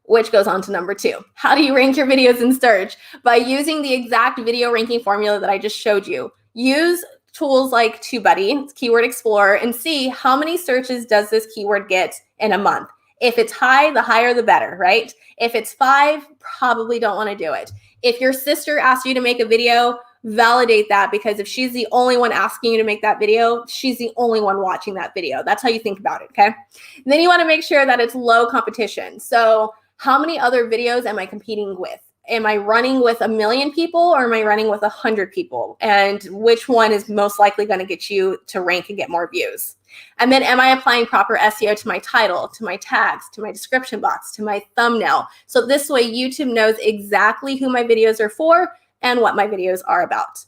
which goes on to number 2. How do you rank your videos in search? By using the exact video ranking formula that I just showed you. Use tools like TubeBuddy, Keyword Explorer, and see how many searches does this keyword get in a month. If it's high, the higher the better, right? If it's 5, probably don't want to do it. If your sister asks you to make a video, validate that, because if she's the only one asking you to make that video, she's the only one watching that video. That's how you think about it, okay? And then you want to make sure that it's low competition. So how many other videos am I competing with? Am I running with 1 million people or am I running with 100 people? And which one is most likely going to get you to rank and get more views? And then am I applying proper SEO to my title, to my tags, to my description box, to my thumbnail? So this way YouTube knows exactly who my videos are for and what my videos are about.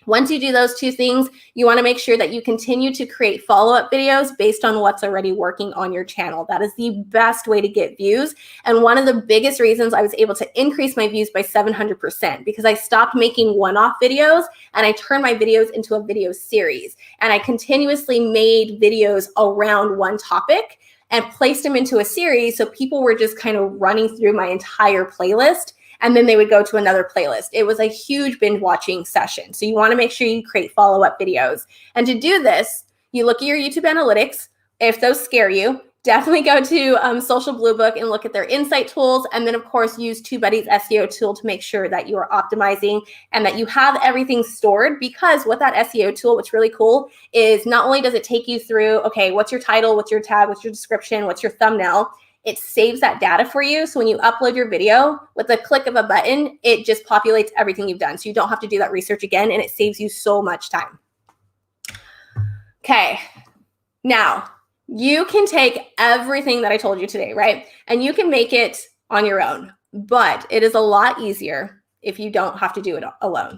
Once you do those 2 things, you want to make sure that you continue to create follow-up videos based on what's already working on your channel. That is the best way to get views. And one of the biggest reasons I was able to increase my views by 700% because I stopped making one-off videos and I turned my videos into a video series. And I continuously made videos around one topic and placed them into a series. So people were just kind of running through my entire playlist, and then they would go to another playlist. It was a huge binge watching session. So you want to make sure you create follow-up videos. And to do this, you look at your YouTube analytics. If those scare you, definitely go to Social Blue Book and look at their insight tools. And then of course, use TubeBuddy's SEO tool to make sure that you are optimizing and that you have everything stored, because with that SEO tool, what's really cool is not only does it take you through, okay, what's your title, what's your tag, what's your description, what's your thumbnail, it saves that data for you. So when you upload your video with a click of a button, it just populates everything you've done. So you don't have to do that research again, and it saves you so much time. Okay, now you can take everything that I told you today, right? And you can make it on your own, but it is a lot easier if you don't have to do it alone.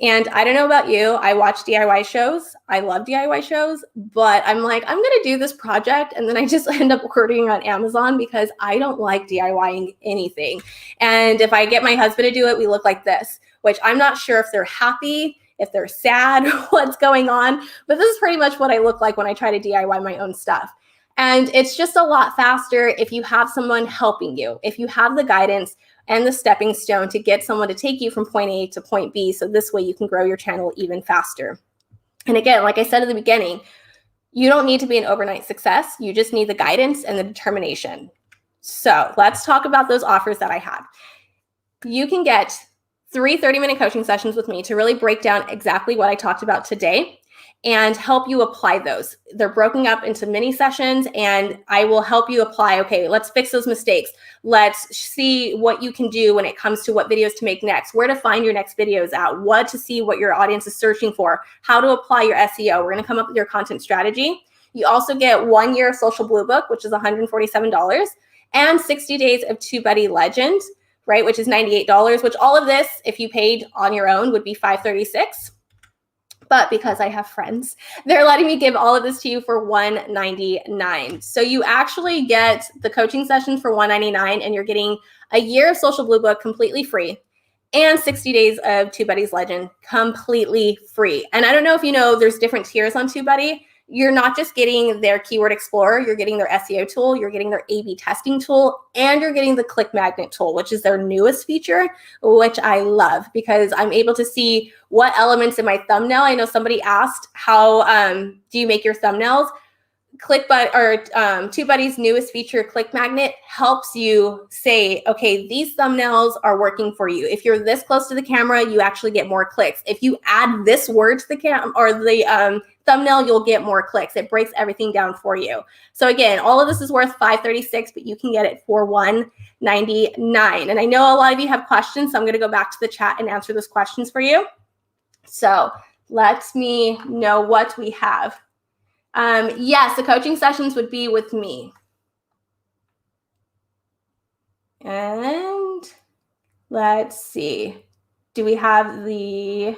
And I don't know about you, I watch DIY shows. I love DIY shows, but I'm like, I'm going to do this project. And then I just end up ordering on Amazon because I don't like DIYing anything. And if I get my husband to do it, we look like this, which I'm not sure if they're happy, if they're sad, what's going on. But this is pretty much what I look like when I try to DIY my own stuff. And it's just a lot faster if you have someone helping you, if you have the guidance and the stepping stone to get someone to take you from point A to point B. So this way you can grow your channel even faster. And again, like I said at the beginning, you don't need to be an overnight success. You just need the guidance and the determination. So let's talk about those offers that I have. You can get 3 30-minute coaching sessions with me to really break down exactly what I talked about today and help you apply those. They're broken up into mini sessions, and I will help you apply, okay, let's fix those mistakes. Let's see what you can do when it comes to what videos to make next, where to find your next videos at, what to see what your audience is searching for, how to apply your SEO. We're gonna come up with your content strategy. You also get 1 year of Social Blue Book, which is $147, and 60 days of TubeBuddy Legend, right, which is $98, which all of this, if you paid on your own, would be $536. But because I have friends, they're letting me give all of this to you for $199. So you actually get the coaching sessions for $199, and you're getting a year of Social Blue Book completely free and 60 days of TubeBuddy's Legend completely free. And I don't know if you know, there's different tiers on TubeBuddy. You're not just getting their Keyword Explorer, you're getting their SEO tool, you're getting their A/B testing tool, and you're getting the Click Magnet tool, which is their newest feature, which I love because I'm able to see what elements in my thumbnail. I know somebody asked, how do you make your thumbnails? TubeBuddy's newest feature, Click Magnet, helps you say, okay, these thumbnails are working for you. If you're this close to the camera, you actually get more clicks. If you add this word to the thumbnail, you'll get more clicks. It breaks everything down for you. So again, all of this is worth $536, but you can get it for $199. And I know a lot of you have questions, so I'm going to go back to the chat and answer those questions for you. So let me know what we have. Yes, the coaching sessions would be with me. And let's see. Do we have the...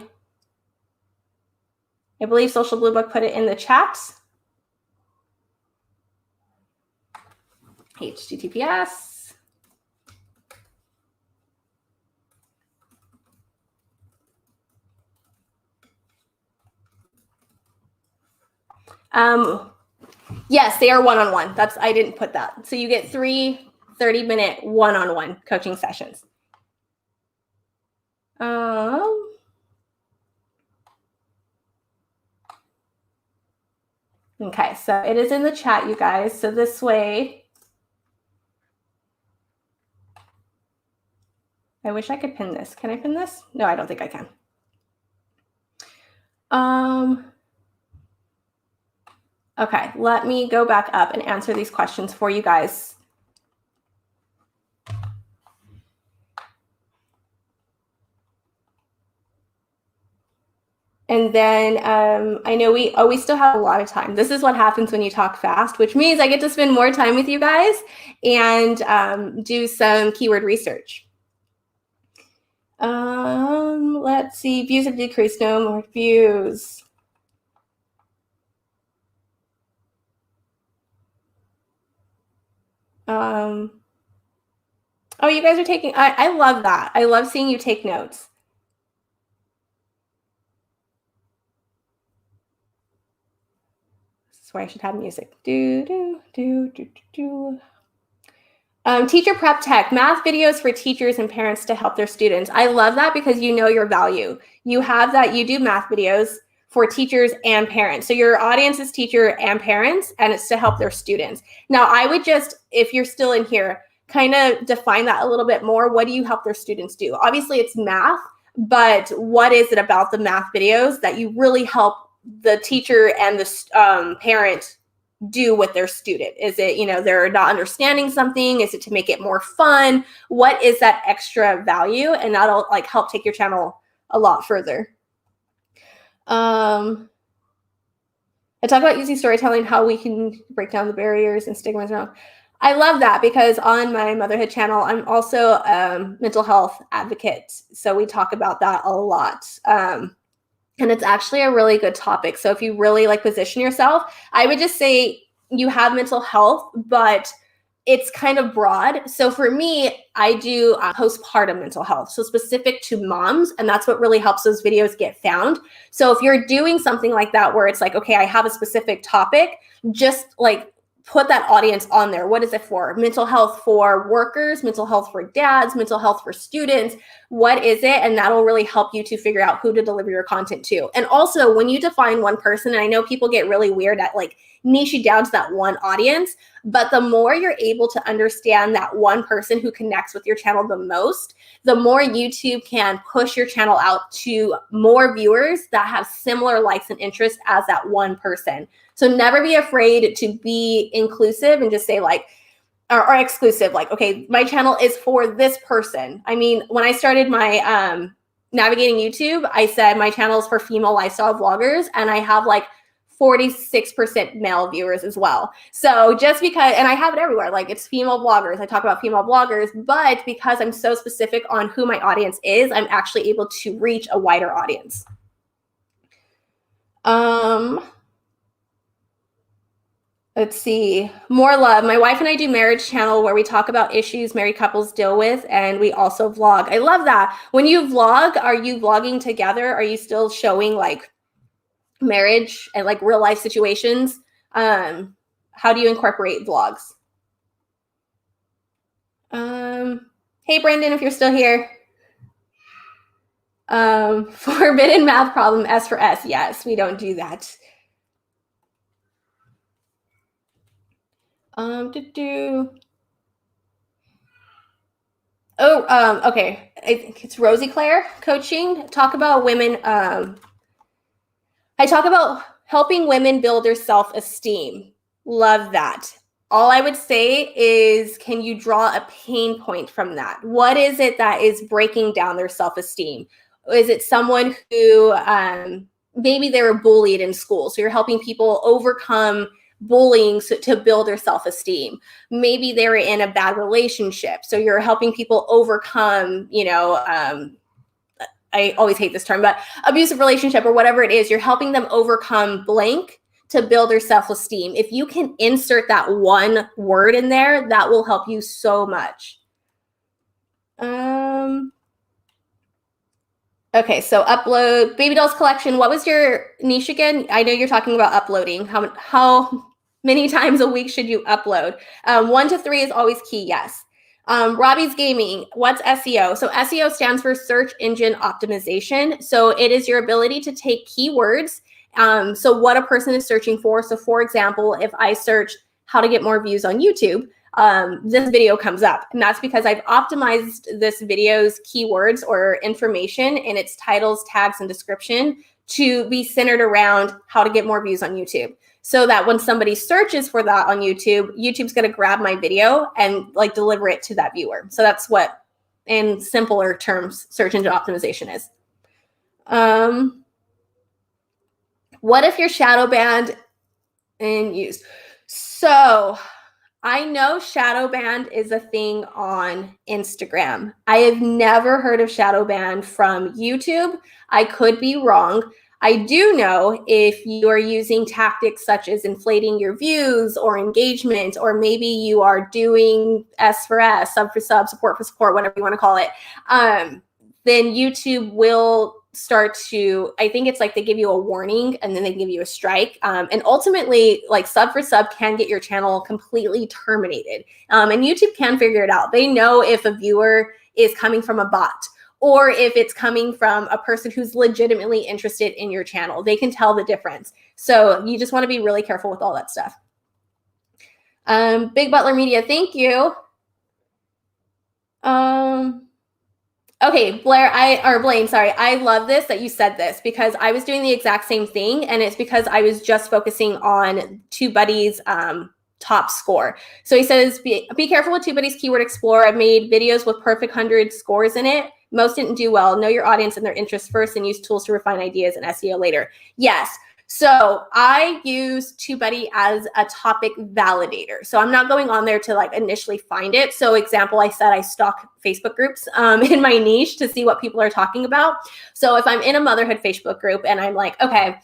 I believe Social Blue Book put it in the chat. HTTPS. Yes, they are one-on-one. I didn't put that. So you get 3 30-minute one-on-one coaching sessions. Okay, so it is in the chat, you guys. So this way, I wish I could pin this. Can I pin this? No, I don't think I can. Okay, let me go back up and answer these questions for you guys. And then I know we still have a lot of time. This is what happens when you talk fast, which means I get to spend more time with you guys and do some keyword research. Let's see, views have decreased, no more views. Oh, you guys are taking, I love that. I love seeing you take notes. This is why I should have music. Teacher prep tech, math videos for teachers and parents to help their students. I love that because you know your value. You have that, you do math videos for teachers and parents. So your audience is teacher and parents, and it's to help their students. Now, I would just, if you're still in here, kind of define that a little bit more. What do you help their students do? Obviously, it's math, but what is it about the math videos that you really help the teacher and the parent do with their student? Is it, you know, they're not understanding something? Is it to make it more fun? What is that extra value? And that'll like help take your channel a lot further. I talk about using storytelling, how we can break down the barriers and stigmas around. I love that because on my motherhood channel, I'm also a mental health advocate. So we talk about that a lot. And it's actually a really good topic. So if you really like position yourself, I would just say you have mental health, but it's kind of broad. So for me, I do postpartum mental health, so specific to moms, and that's what really helps those videos get found. So if you're doing something like that where it's like, okay, I have a specific topic, just like put that audience on there. What is it for? Mental health for workers, mental health for dads, mental health for students. What is it? And that'll really help you to figure out who to deliver your content to. And also when you define one person, and I know people get really weird at like niching down to that one audience, but the more you're able to understand that one person who connects with your channel the most, the more YouTube can push your channel out to more viewers that have similar likes and interests as that one person. So never be afraid to be inclusive and just say like, or exclusive, like, okay, my channel is for this person. I mean, when I started my navigating YouTube, I said my channel is for female lifestyle vloggers, and I have like 46% male viewers as well. So just because, and I have it everywhere, like it's female bloggers. I talk about female bloggers, but because I'm so specific on who my audience is, I'm actually able to reach a wider audience. Let's see, more love. My wife and I do marriage channel where we talk about issues married couples deal with, and we also vlog. I love that. When you vlog, are you vlogging together? Are you still showing like marriage and like real life situations? How do you incorporate vlogs? Hey, Brandon, if you're still here. Forbidden math problem, S for S. Yes, we don't do that. Okay. I think it's Rosie Claire coaching. Talk about women. I talk about helping women build their self-esteem. Love that. All I would say is, can you draw a pain point from that? What is it that is breaking down their self-esteem? Is it someone who maybe they were bullied in school? So you're helping people overcome bullying to build their self-esteem. Maybe they were in a bad relationship. So you're helping people overcome, I always hate this term, but abusive relationship or whatever it is, you're helping them overcome blank to build their self-esteem. If you can insert that one word in there, that will help you so much. Okay, so upload baby dolls collection. What was your niche again? I know you're talking about uploading. How many times a week should you upload? 1 to 3 is always key, yes. Robbie's Gaming, what's SEO? So SEO stands for search engine optimization. So it is your ability to take keywords. So what a person is searching for. So for example, if I search how to get more views on YouTube, this video comes up, and that's because I've optimized this video's keywords or information in its titles, tags, and description to be centered around how to get more views on YouTube. So that when somebody searches for that on YouTube, YouTube's going to grab my video and like deliver it to that viewer. So that's what, in simpler terms, search engine optimization is. What if you're shadow banned and used? So I know shadow banned is a thing on Instagram. I have never heard of shadow banned from YouTube. I could be wrong. I do know if you are using tactics such as inflating your views or engagement, or maybe you are doing S for S, sub for sub, support for support, whatever you want to call it, then YouTube will start to, I think it's like they give you a warning and then they give you a strike. And ultimately, like sub for sub can get your channel completely terminated. And YouTube can figure it out. They know if a viewer is coming from a bot, or if it's coming from a person who's legitimately interested in your channel. They can tell the difference. So you just want to be really careful with all that stuff. Big Butler Media, thank you. Okay, Blaine, sorry. I love this that you said this because I was doing the exact same thing, and it's because I was just focusing on TubeBuddy's top score. So he says, be careful with TubeBuddy's Keyword Explorer. I've made videos with perfect 100 scores in it. Most didn't do well. Know your audience and their interests first and use tools to refine ideas and SEO later. Yes. So I use TubeBuddy as a topic validator. So I'm not going on there to like initially find it. So example, I said I stalk Facebook groups in my niche to see what people are talking about. So if I'm in a motherhood Facebook group and I'm like, okay,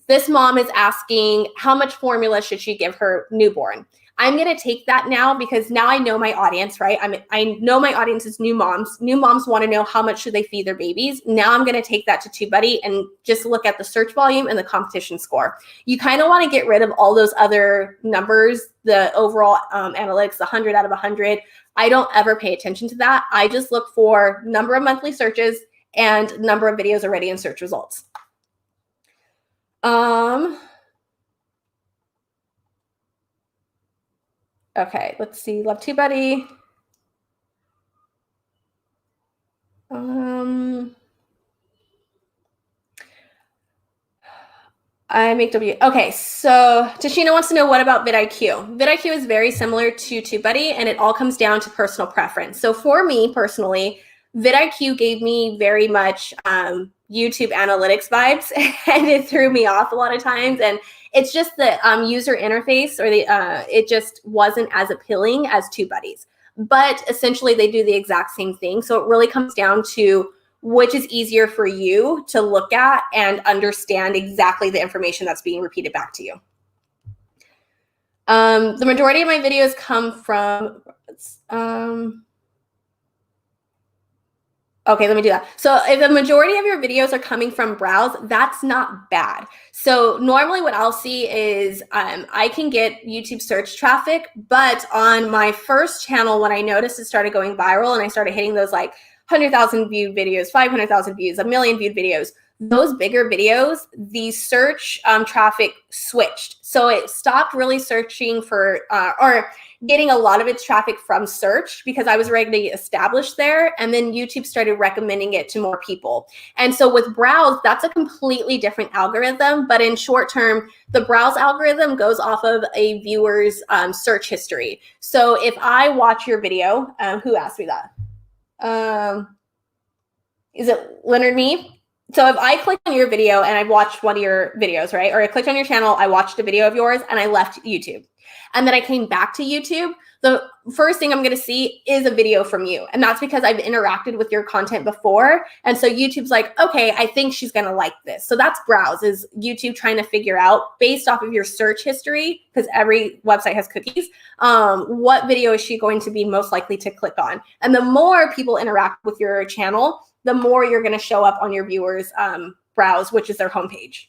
this mom is asking how much formula should she give her newborn? I'm going to take that now because now I know my audience, right? I know my audience is new moms. New moms want to know how much should they feed their babies. Now I'm going to take that to TubeBuddy and just look at the search volume and the competition score. You kind of want to get rid of all those other numbers, the overall analytics, 100 out of 100. I don't ever pay attention to that. I just look for number of monthly searches and number of videos already in search results. Okay, let's see. Love TubeBuddy. I make W. Okay, so Tashina wants to know what about vidIQ? vidIQ is very similar to TubeBuddy, and it all comes down to personal preference. So for me personally, vidIQ gave me very much YouTube analytics vibes, and it threw me off a lot of times. And it's just the user interface, or the it just wasn't as appealing as TubeBuddy's. But essentially, they do the exact same thing. So it really comes down to which is easier for you to look at and understand exactly the information that's being repeated back to you. The majority of my videos come from, okay, let me do that. So if the majority of your videos are coming from browse, that's not bad. So normally what I'll see is I can get YouTube search traffic, but on my first channel, when I noticed it started going viral and I started hitting those like 100,000 viewed videos, 500,000 views, 1 million viewed videos, those bigger videos, the search traffic switched. So it stopped really searching for, or getting a lot of its traffic from search because I was already established there. And then YouTube started recommending it to more people. And so with browse, that's a completely different algorithm. But in short term, the browse algorithm goes off of a viewer's search history. So if I watch your video, who asked me that? Is it Leonard Me? So if I click on your video and I've watched one of your videos, right? Or I clicked on your channel, I watched a video of yours and I left YouTube. And then I came back to YouTube, the first thing I'm going to see is a video from you. And that's because I've interacted with your content before. And so YouTube's like, okay, I think she's going to like this. So that's browse, is YouTube trying to figure out based off of your search history, because every website has cookies, what video is she going to be most likely to click on? And the more people interact with your channel, the more you're going to show up on your viewers' browse, which is their homepage.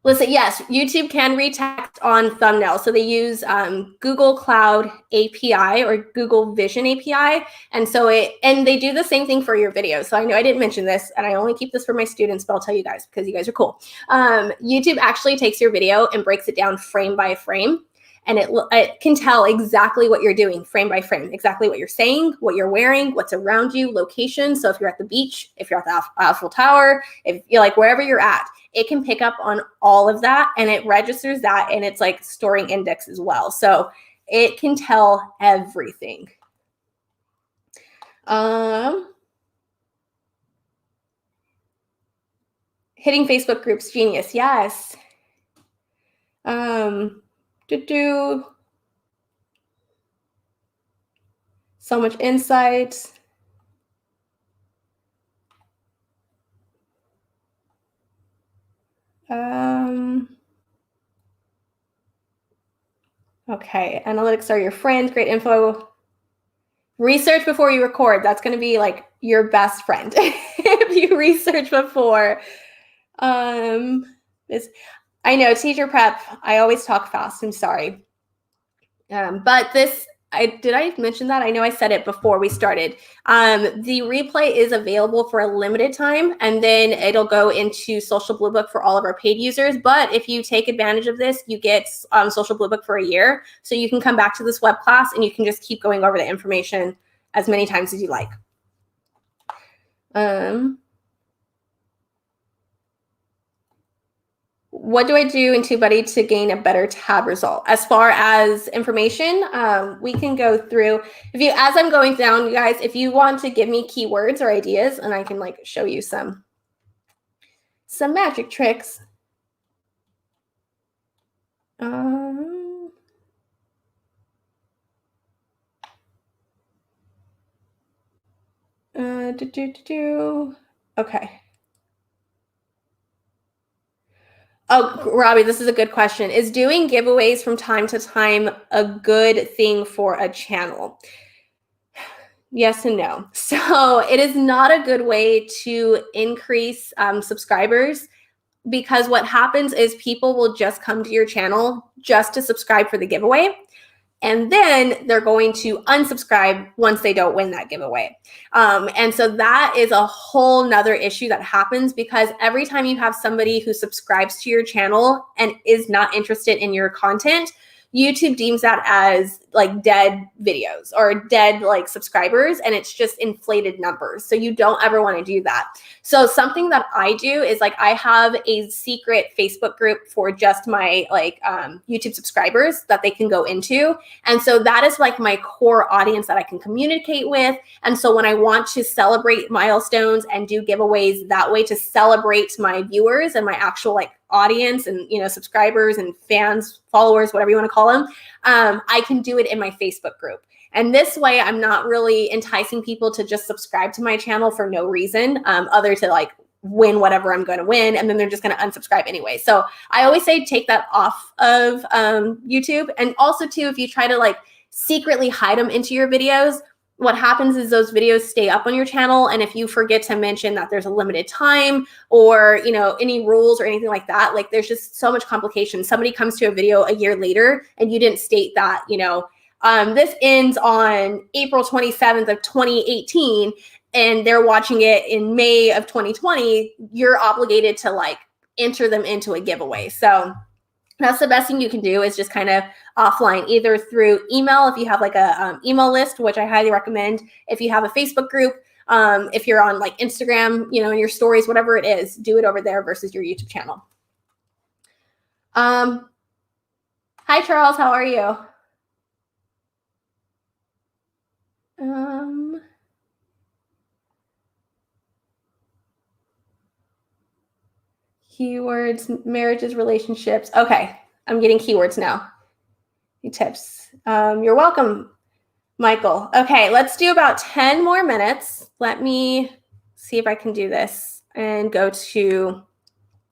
Listen, yes, YouTube can read text on thumbnails. So they use Google Cloud API or Google Vision API. And so they do the same thing for your videos. So I know I didn't mention this, and I only keep this for my students, but I'll tell you guys because you guys are cool. YouTube actually takes your video and breaks it down frame by frame. And it can tell exactly what you're doing frame by frame, exactly what you're saying, what you're wearing, what's around you, location. So if you're at the beach, if you're at the Eiffel Tower, if you're like wherever you're at, it can pick up on all of that and it registers that, and it's like storing index as well. So it can tell everything. Hitting Facebook groups, genius. Yes. So much insight. Okay, analytics are your friend. Great info. Research before you record. That's going to be like your best friend if you research before. I know, teacher prep. I always talk fast. I'm sorry. But this, did I mention that? I know I said it before we started. The replay is available for a limited time, and then it'll go into Social Blue Book for all of our paid users. But if you take advantage of this, you get Social Blue Book for a year. So you can come back to this web class and you can just keep going over the information as many times as you like. What do I do in TubeBuddy to gain a better tab result? As far as information, we can go through. As I'm going down, you guys, if you want to give me keywords or ideas, and I can like show you some some magic tricks. Okay. Oh, Robbie, this is a good question. Is doing giveaways from time to time a good thing for a channel? Yes and no. So it is not a good way to increase subscribers, because what happens is people will just come to your channel just to subscribe for the giveaway. And then they're going to unsubscribe once they don't win that giveaway. And so that is a whole nother issue that happens, because every time you have somebody who subscribes to your channel and is not interested in your content, YouTube deems that as like dead videos or dead like subscribers, and it's just inflated numbers. So you don't ever want to do that. So something that I do is like I have a secret Facebook group for just my like YouTube subscribers that they can go into. And so that is like my core audience that I can communicate with. And so when I want to celebrate milestones and do giveaways that way to celebrate my viewers and my actual like audience and, you know, subscribers and fans, followers, whatever you want to call them, I can do it in my Facebook group. And this way I'm not really enticing people to just subscribe to my channel for no reason other to like win whatever I'm going to win, and then they're just going to unsubscribe anyway. So I always say take that off of YouTube. And also too, if you try to like secretly hide them into your videos, what happens is those videos stay up on your channel. And if you forget to mention that there's a limited time or, you know, any rules or anything like that, like there's just so much complication. Somebody comes to a video a year later and you didn't state that, you know, this ends on April 27th of 2018 and they're watching it in May of 2020, you're obligated to like enter them into a giveaway. So that's the best thing you can do, is just kind of offline, either through email if you have like a email list, which I highly recommend. If you have a Facebook group, if you're on like Instagram, you know, in your stories, whatever it is, do it over there versus your YouTube channel. Hi, Charles. How are you? Keywords, marriages, relationships. Okay, I'm getting keywords now. Tips. You're welcome, Michael. Okay, let's do about 10 more minutes. Let me see if I can do this and go to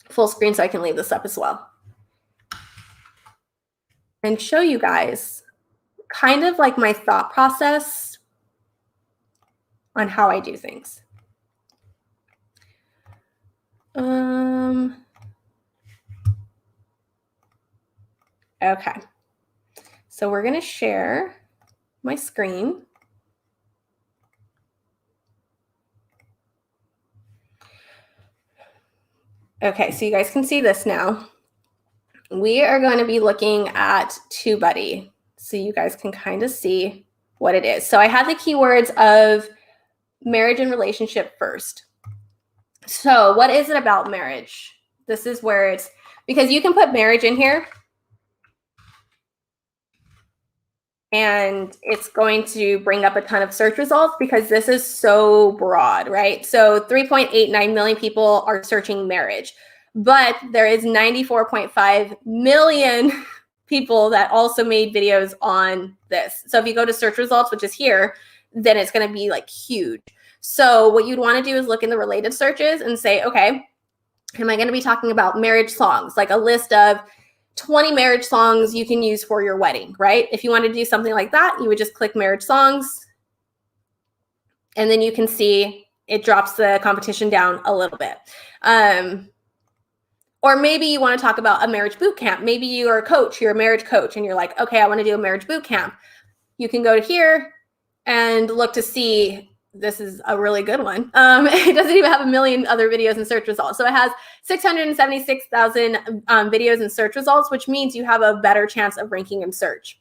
full screen so I can leave this up as well. And show you guys kind of like my thought process on how I do things. Okay. So we're going to share my screen. Okay, so you guys can see this now. We are going to be looking at TubeBuddy, so you guys can kind of see what it is. So I have the keywords of marriage and relationship first. So what is it about marriage? This is where it's, because you can put marriage in here and it's going to bring up a ton of search results because this is so broad, right? So 3.89 million people are searching marriage, but there is 94.5 million people that also made videos on this. So if you go to search results, which is here, then it's going to be like huge. So what you'd want to do is look in the related searches and say, okay, am I going to be talking about marriage songs, like a list of 20 marriage songs you can use for your wedding, right? If you want to do something like that, you would just click marriage songs. And then you can see it drops the competition down a little bit. Or maybe you want to talk about a marriage boot camp. Maybe you are a coach, you're a marriage coach, and you're like, okay, I want to do a marriage boot camp. You can go to here and look to see. This is a really good one. It doesn't even have a million other videos and search results. So it has 676,000 videos and search results, which means you have a better chance of ranking in search.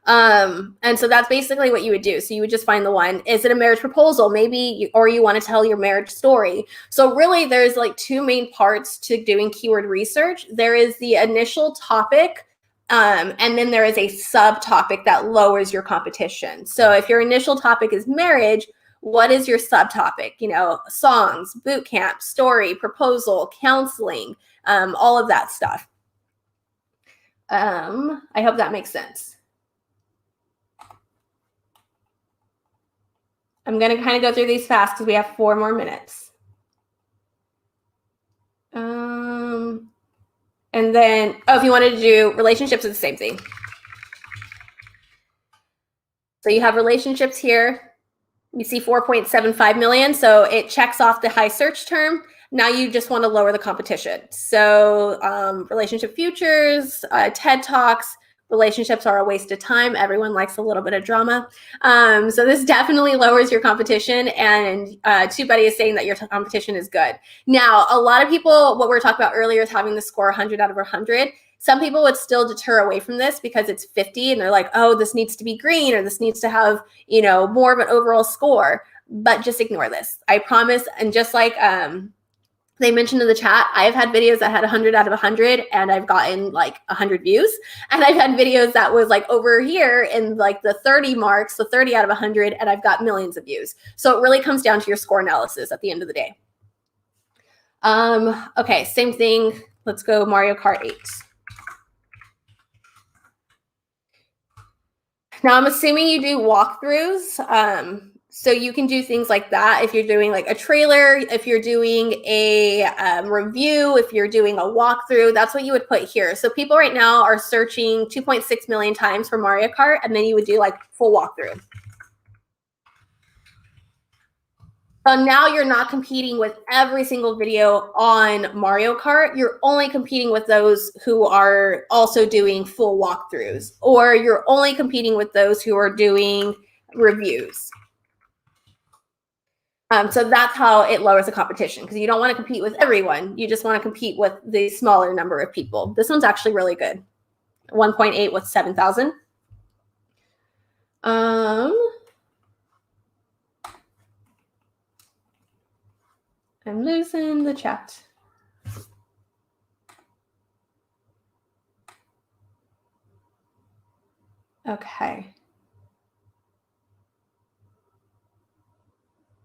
And so that's basically what you would do. So you would just find the one. Is it a marriage proposal? Maybe, or you want to tell your marriage story. So really there's like two main parts to doing keyword research. There is the initial topic, and then there is a subtopic that lowers your competition. So if your initial topic is marriage, what is your subtopic? You know, songs, boot camp, story, proposal, counseling, all of that stuff. I hope that makes sense. I'm going to kind of go through these fast because we have 4 more minutes. And then, if you wanted to do relationships, it's the same thing. So you have relationships here. You see 4.75 million. So it checks off the high search term. Now you just want to lower the competition. So relationship futures, TED Talks, relationships are a waste of time. Everyone likes a little bit of drama. So this definitely lowers your competition. And TubeBuddy is saying that your competition is good. Now, a lot of people, what we were talking about earlier is having the score 100 out of 100. Some people would still deter away from this because it's 50 and they're like, oh, this needs to be green or this needs to have, you know, more of an overall score. But just ignore this. I promise. And just like they mentioned in the chat, I've had videos that had 100 out of 100 and I've gotten like 100 views. And I've had videos that was like over here in like the 30 marks, so 30 out of 100, and I've got millions of views. So it really comes down to your score analysis at the end of the day. Okay, same thing. Let's go Mario Kart 8. Now I'm assuming you do walkthroughs. So you can do things like that if you're doing like a trailer, if you're doing a review, if you're doing a walkthrough, that's what you would put here. So people right now are searching 2.6 million times for Mario Kart, and then you would do like full walkthrough. So now you're not competing with every single video on Mario Kart. You're only competing with those who are also doing full walkthroughs, or you're only competing with those who are doing reviews. So that's how it lowers the competition, because you don't want to compete with everyone. You just want to compete with the smaller number of people. This one's actually really good. 1.8 with 7,000. I'm losing the chat. Okay.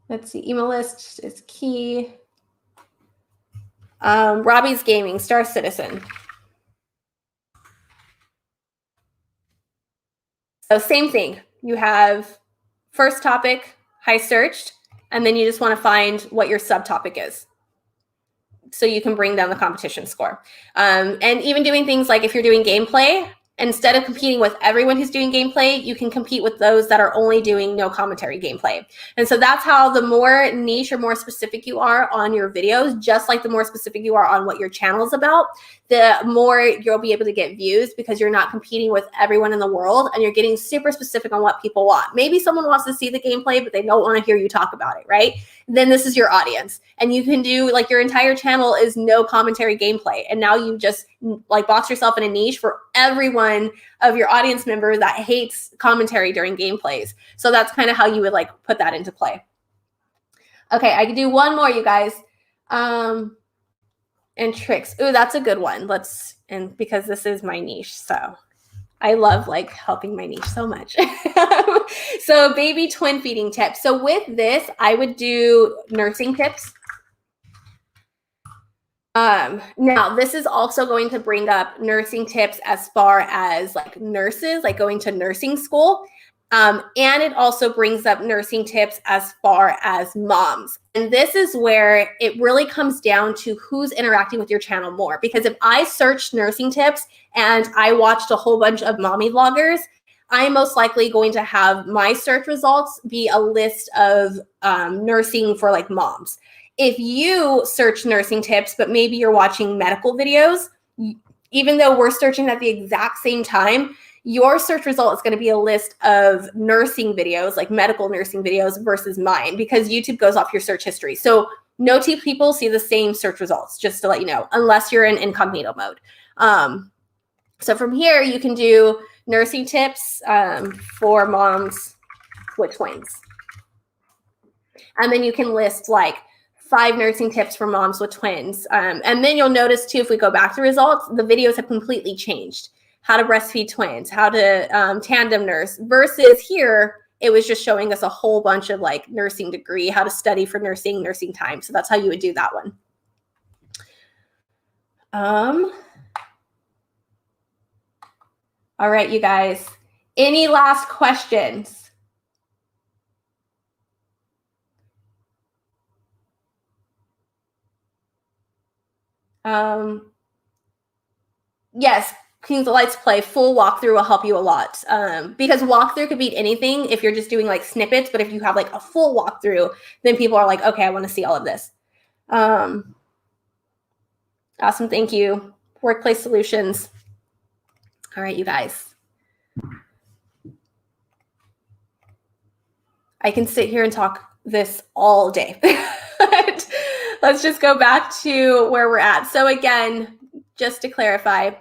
Let's see. Email list is key. Robbie's Gaming, Star Citizen. So same thing. You have first topic, high searched, and then you just want to find what your subtopic is, so you can bring down the competition score. And even doing things like if you're doing gameplay, instead of competing with everyone who's doing gameplay, you can compete with those that are only doing no commentary gameplay. And so that's how the more niche or more specific you are on your videos, just like the more specific you are on what your channel is about, the more you'll be able to get views, because you're not competing with everyone in the world and you're getting super specific on what people want. Maybe someone wants to see the gameplay, but they don't want to hear you talk about it, right? Then this is your audience. And you can do like your entire channel is no commentary gameplay. And now you just like box yourself in a niche for everyone of your audience members that hates commentary during gameplays. So that's kind of how you would like put that into play. Okay, I can do one more, you guys. And tricks. Ooh, that's a good one. And because this is my niche, so I love like helping my niche so much. So baby twin feeding tips. So with this, I would do nursing tips. Now this is also going to bring up nursing tips as far as like nurses, like going to nursing school. And it also brings up nursing tips as far as moms. And this is where it really comes down to who's interacting with your channel more. Because if I searched nursing tips and I watched a whole bunch of mommy vloggers, I'm most likely going to have my search results be a list of nursing for like moms. If you search nursing tips, but maybe you're watching medical videos, even though we're searching at the exact same time, your search result is going to be a list of nursing videos, like medical nursing videos versus mine, because YouTube goes off your search history. So no two people see the same search results, just to let you know, unless you're in incognito mode. So from here, you can do nursing tips for moms with twins. And then you can list like 5 nursing tips for moms with twins. And then you'll notice too, if we go back to results, the videos have completely changed. How to breastfeed twins, how to tandem nurse, versus here, it was just showing us a whole bunch of like nursing degree, how to study for nursing time. So that's how you would do that one. All right, you guys, any last questions? Yes, Kings of Lights play full walkthrough will help you a lot, because walkthrough could be anything if you're just doing like snippets, but if you have like a full walkthrough, then people are like, okay, I want to see all of this. Awesome, thank you. Workplace Solutions. All right, you guys. I can sit here and talk this all day. Let's just go back to where we're at. So again, just to clarify,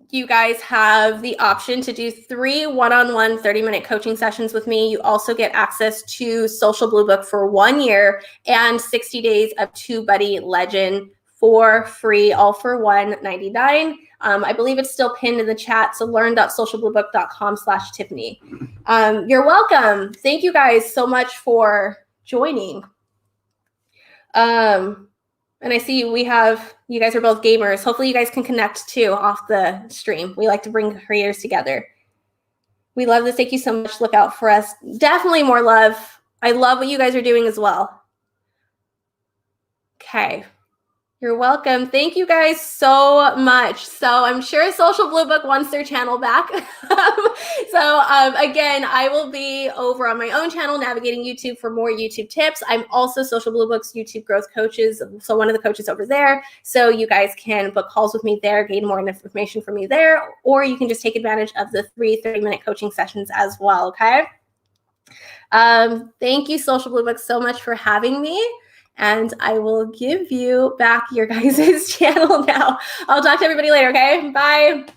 you guys have the option to do 3 one-on-one 30-minute coaching sessions with me. You also get access to Social Blue Book for 1 year and 60 days of TubeBuddy Legend for free, all for $199. I believe it's still pinned in the chat, so learn.socialbluebook.com/Tiffany. You're welcome. Thank you guys so much for joining. And I see you guys are both gamers. Hopefully you guys can connect too off the stream. We like to bring creators together. We love this. Thank you so much. Look out for us. Definitely more love. I love what you guys are doing as well. Okay. You're welcome. Thank you guys so much. So I'm sure Social Blue Book wants their channel back. Again, I will be over on my own channel, Navigating YouTube, for more YouTube tips. I'm also Social Blue Book's YouTube Growth Coaches, so one of the coaches over there. So you guys can book calls with me there, gain more information from me there, or you can just take advantage of the 3 30-minute coaching sessions as well, okay? Thank you, Social Blue Book, so much for having me. And I will give you back your guys' channel now. I'll talk to everybody later, okay? Bye.